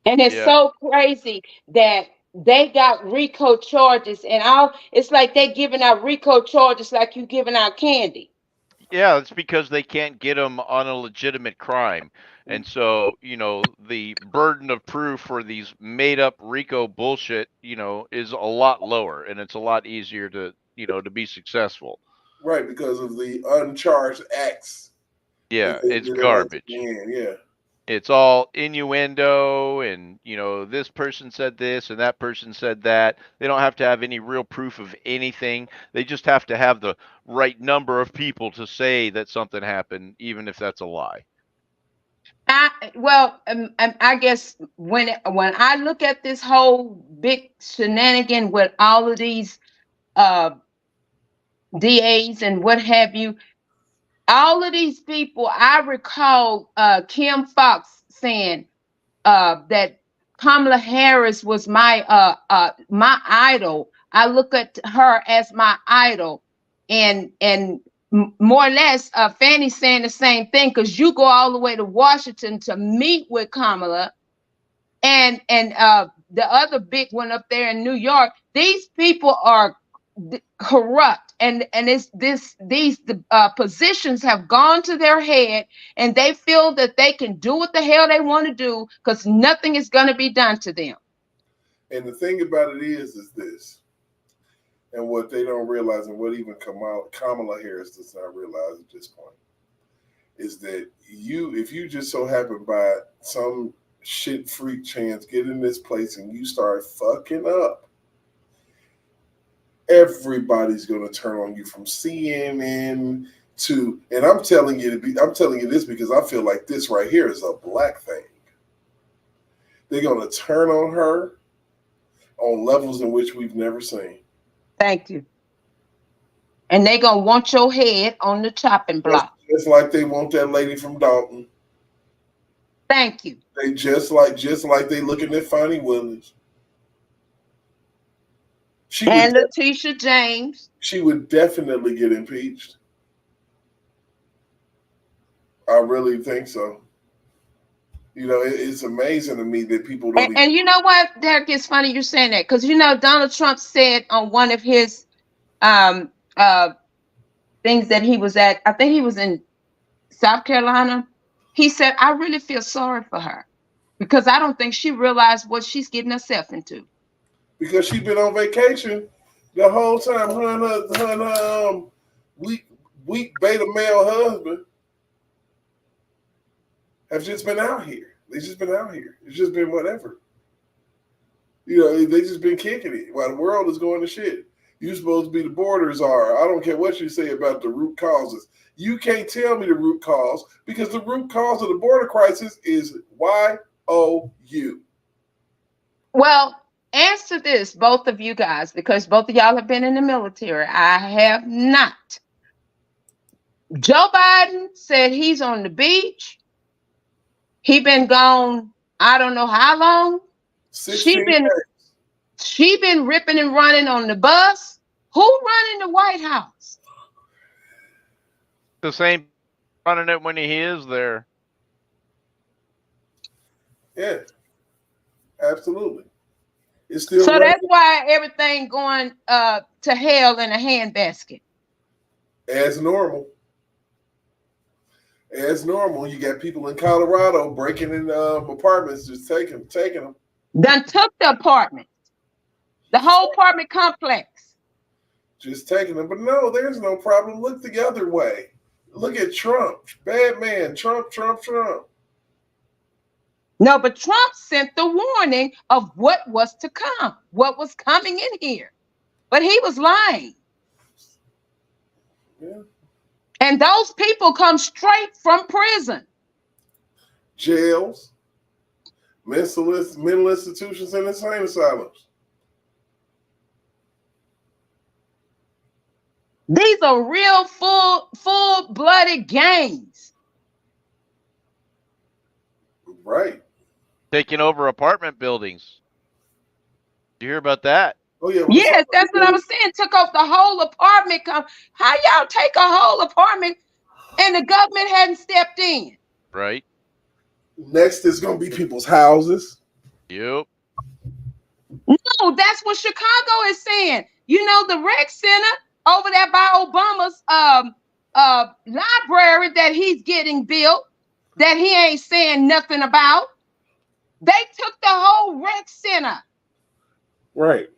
And it's so crazy that they got RICO charges, and it's like they're giving out RICO charges like you giving out candy. Yeah, it's because they can't get them on a legitimate crime. And so, the burden of proof for these made up RICO bullshit, is a lot lower, and it's a lot easier to be successful. Right, because of the uncharged acts. Yeah, it's garbage. Yeah. It's all innuendo, and this person said this and that person said that. They don't have to have any real proof of anything. They just have to have the right number of people to say that something happened, even if that's a lie. I guess when I look at this whole big shenanigan with all of these DAs and what have you, all of these people, I recall Kim Fox saying that Kamala Harris was my idol. I look at her as my idol, and more or less, Fanny's saying the same thing, because you go all the way to Washington to meet with Kamala, and the other big one up there in New York. These people are corrupt, and these positions have gone to their head, and they feel that they can do what the hell they want to do because nothing is going to be done to them. And the thing about it is this, and what they don't realize, and what even Kamala Harris does not realize at this point, is that if you just so happen by some shit freak chance get in this place and you start fucking up, everybody's going to turn on you, from CNN to, and I'm telling you this because I feel like this right here is a black thing. They're going to turn on her on levels in which we've never seen. Thank you. And they're going to want your head on the chopping block. Just like they want that lady from Dalton. Thank you. They just like they looking at Fonnie Willis. And Letitia James. She would definitely get impeached. I really think so. It's amazing to me that people don't. And you know what, Derek? It's funny you're saying that, because Donald Trump said on one of his things that he was at, I think he was in South Carolina. He said, "I really feel sorry for her because I don't think she realized what she's getting herself into." Because she's been on vacation the whole time. Her and her weak beta male husband have just been out here. They just been out here. It's just been whatever. They just been kicking it while the world is going to shit. You're supposed to be the border czar. I don't care what you say about the root causes. You can't tell me the root cause, because the root cause of the border crisis is YOU. Well, answer this, both of you guys, because both of y'all have been in the military. I have not. Joe Biden said he's on the beach. He been gone, I don't know how long. She been ripping and running on the bus. Who running the White House? The same running it when he is there. Yeah, absolutely. It's still so running. That's why everything going to hell in a handbasket. As normal. As normal, you got people in Colorado breaking in apartments, just taking them. Done took the apartment, the whole apartment complex. Just taking them, but no, there's no problem. Look the other way. Look at Trump, bad man, Trump. No, but Trump sent the warning of what was to come, what was coming in here. But he was lying. Yeah. And those people come straight from prison. Jails, mental institutions, and insane asylums. These are real full-blooded gangs. Right. Taking over apartment buildings. Did you hear about that? Oh yeah. Yes, that's what I was saying. Took off the whole apartment. How y'all take a whole apartment and the government hadn't stepped in? Right. Next is going to be people's houses. Yep. No, that's what Chicago is saying. You know, the rec center over there by Obama's library that he's getting built, that he ain't saying nothing about. They took the whole rec center. Right.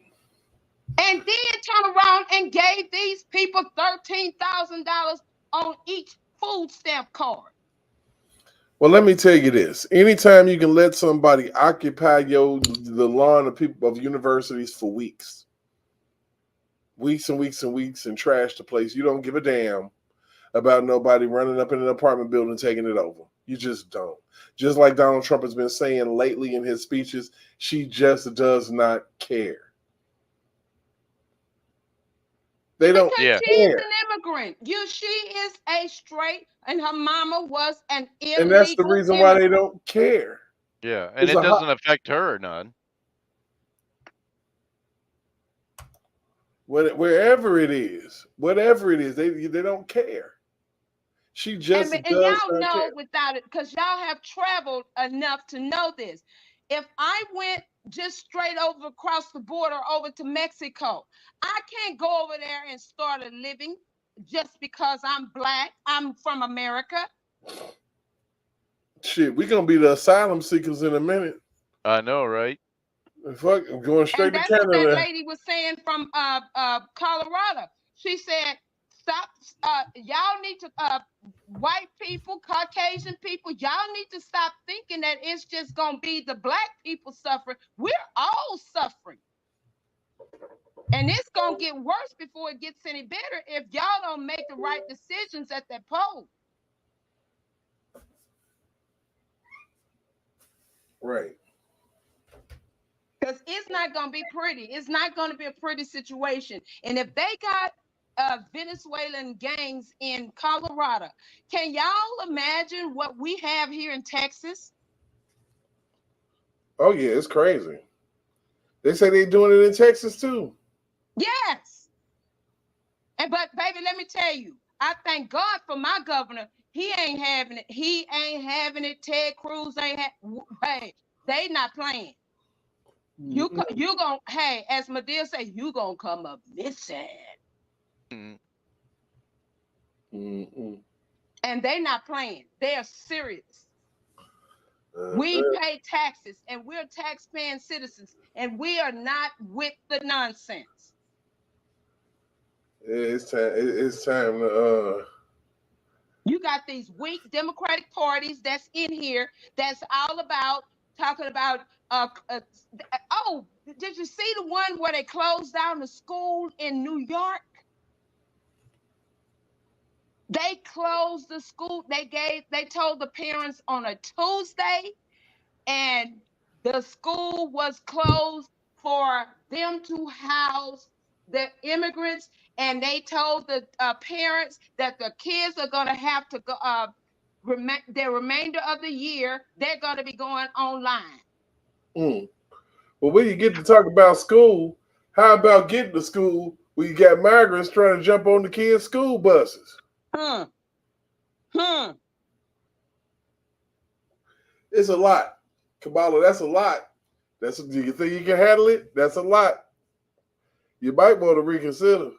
And then turn around and gave these people $13,000 on each food stamp card. Well, let me tell you this. Anytime you can let somebody occupy the lawn of people of universities for weeks and weeks and weeks and trash the place, you don't give a damn about nobody running up in an apartment building taking it over. You just don't. Just like Donald Trump has been saying lately in his speeches, she just does not care. They don't because care. she's an immigrant. She is a straight, and her mama was an illegal And that's the reason why they don't care. Yeah, and it doesn't affect her none. Wherever it is, whatever it is, they don't care. She just and does y'all not know care. without it, because y'all have traveled enough to know this. If I went just straight over across the border over to Mexico, I can't go over there and start a living just because I'm black. I'm from America. Shit, we're gonna be the asylum seekers in a minute. I know, right? Fuck, I'm going straight And to that's Canada. what that lady was saying from Colorado. She said, "Stop! Y'all need to white people, Caucasian people. Y'all need to stop thinking that it's just gonna be the black people suffering. We're all suffering, and it's gonna get worse before it gets any better if y'all don't make the right decisions at that poll." Right. Because it's not going to be pretty. It's not going to be a pretty situation. And if they got Venezuelan gangs in Colorado, can y'all imagine what we have here in Texas? Oh yeah, it's crazy. They say they're doing it in Texas too. Yes. But baby, let me tell you, I thank God for my governor. He ain't having it. He ain't having it. Ted Cruz ain't hey, they not playing. You gonna, hey, as Medea say, you gonna come up missing. Mm-mm. And they're not playing. They are serious. We pay taxes, and we're tax-paying citizens, and we are not with the nonsense. It's time. It's time to. You got these weak Democratic parties that's in here that's all about talking about. Oh, did you see the one where they closed down the school in New York? They closed the school. They told the parents on a Tuesday, and the school was closed for them to house the immigrants. And they told the parents that the kids are going to have to go. The remainder of the year, they're going to be going online. Well, when you get to talk about school, how about getting to school when you got migrants trying to jump on the kids' school buses? It's a lot. Kamala, that's a lot. Do you think you can handle it? That's a lot. You might want to reconsider.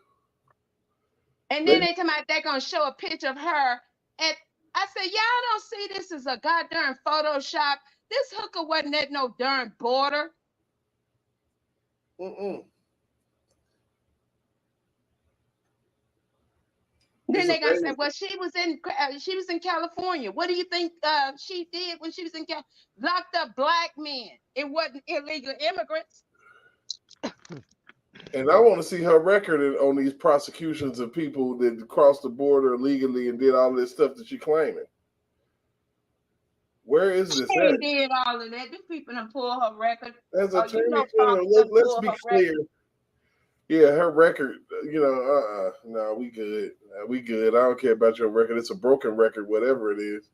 And then they tell me they're going to show a picture of her. And I said, y'all don't see this as a goddamn Photoshop. This hooker wasn't at no darn border. Then they got to say, well, she was in California. What do you think she did when she was in California? Locked up black men. It wasn't illegal immigrants. And I want to see her record on these prosecutions of people that crossed the border illegally and did all this stuff that she's claiming. Where is this She at? did all of that. These people done pull her record. As Attorney General, let's be clear. Yeah, her record, no, we good. We good. I don't care about your record. It's a broken record, whatever it is.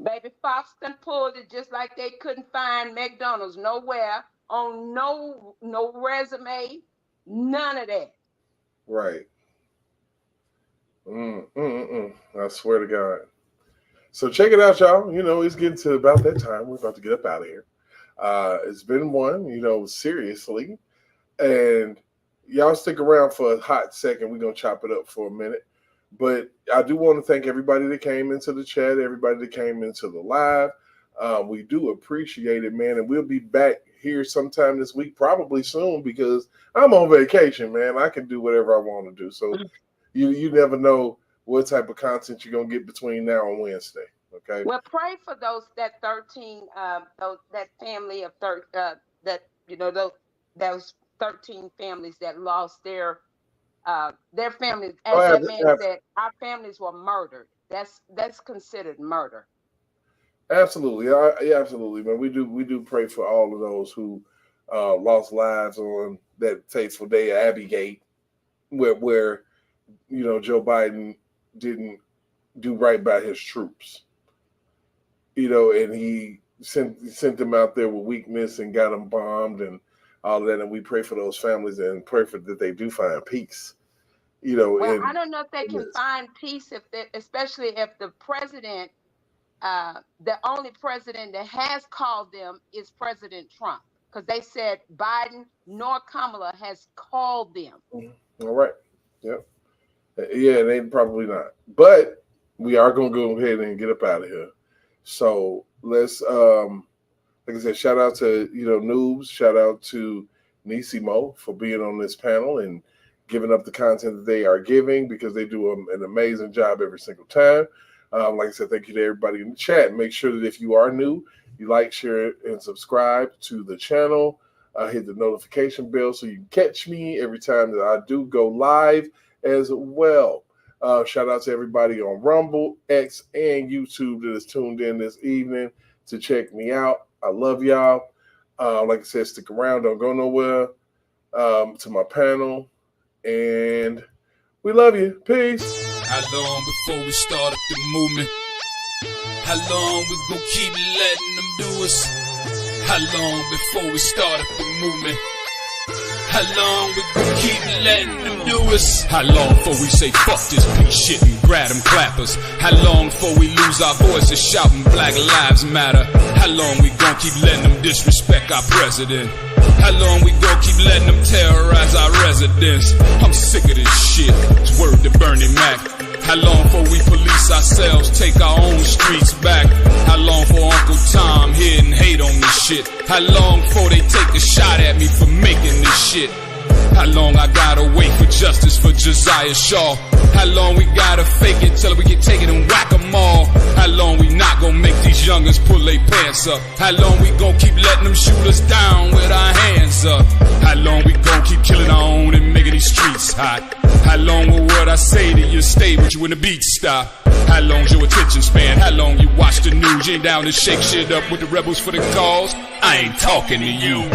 Baby Fox done pulled it just like they couldn't find McDonald's nowhere on no resume, none of that. Right. I swear to God. So check it out, y'all. It's getting to about that time. We're about to get up out of here. It's been one, seriously. And y'all stick around for a hot second. We're going to chop it up for a minute. But I do want to thank everybody that came into the chat, everybody that came into the live. We do appreciate it, man. And we'll be back here sometime this week, probably soon, because I'm on vacation, man. I can do whatever I want to do. So you never know what type of content you're going to get between now and Wednesday. Okay. Well, pray for those 13 families that lost their families. As that man said, our families were murdered. That's considered murder. Absolutely. Yeah, absolutely, man. We do pray for all of those who lost lives on that fateful day at Abbey Gate, where Joe Biden didn't do right by his troops. And he sent them out there with weakness and got them bombed and all that. And we pray for those families and pray for that they do find peace. Well, I don't know if they can find peace especially if the president, the only president that has called them is President Trump, because they said Biden nor Kamala has called them. All right. Yep. Yeah, they probably not. But we are going to go ahead and get up out of here. So let's, like I said, shout out to, Noobs. Shout out to Nisimo for being on this panel and giving up the content that they are giving, because they do an amazing job every single time. Like I said, thank you to everybody in the chat. Make sure that if you are new, you like, share, and subscribe to the channel. Hit the notification bell so you can catch me every time that I do go live as well. Shout out to everybody on Rumble, X, and YouTube that is tuned in this evening to check me out. I love y'all. Like I said, stick around. Don't go nowhere. To my panel. And we love you. Peace. How long before we start up the movement? How long we gon' keep letting them do us? How long before we start up the movement? How long we gon' keep letting them do us? How long before we say fuck this piece shit and grab them clappers? How long before we lose our voices shouting Black Lives Matter? How long we gon' keep letting them disrespect our president? How long we gon' keep letting them terrorize our residents? I'm sick of this shit. It's word to Bernie Mac. How long before we police ourselves, take our own streets back? How long for Uncle Tom here and hate on this shit? How long before they take a shot at me for making this shit? How long I gotta wait for justice for Josiah Shaw? How long we gotta fake it till we get taken and whack 'em all? How long we not gonna make these youngins pull their pants up? How long we gonna keep letting them shoot us down with our hands up? How long we gonna keep killing our own and making these streets hot? How long will what I say to you stay with you when the beats stop? How long's your attention span? How long you watch the news? You ain't down to shake shit up with the rebels for the cause? I ain't talking to you.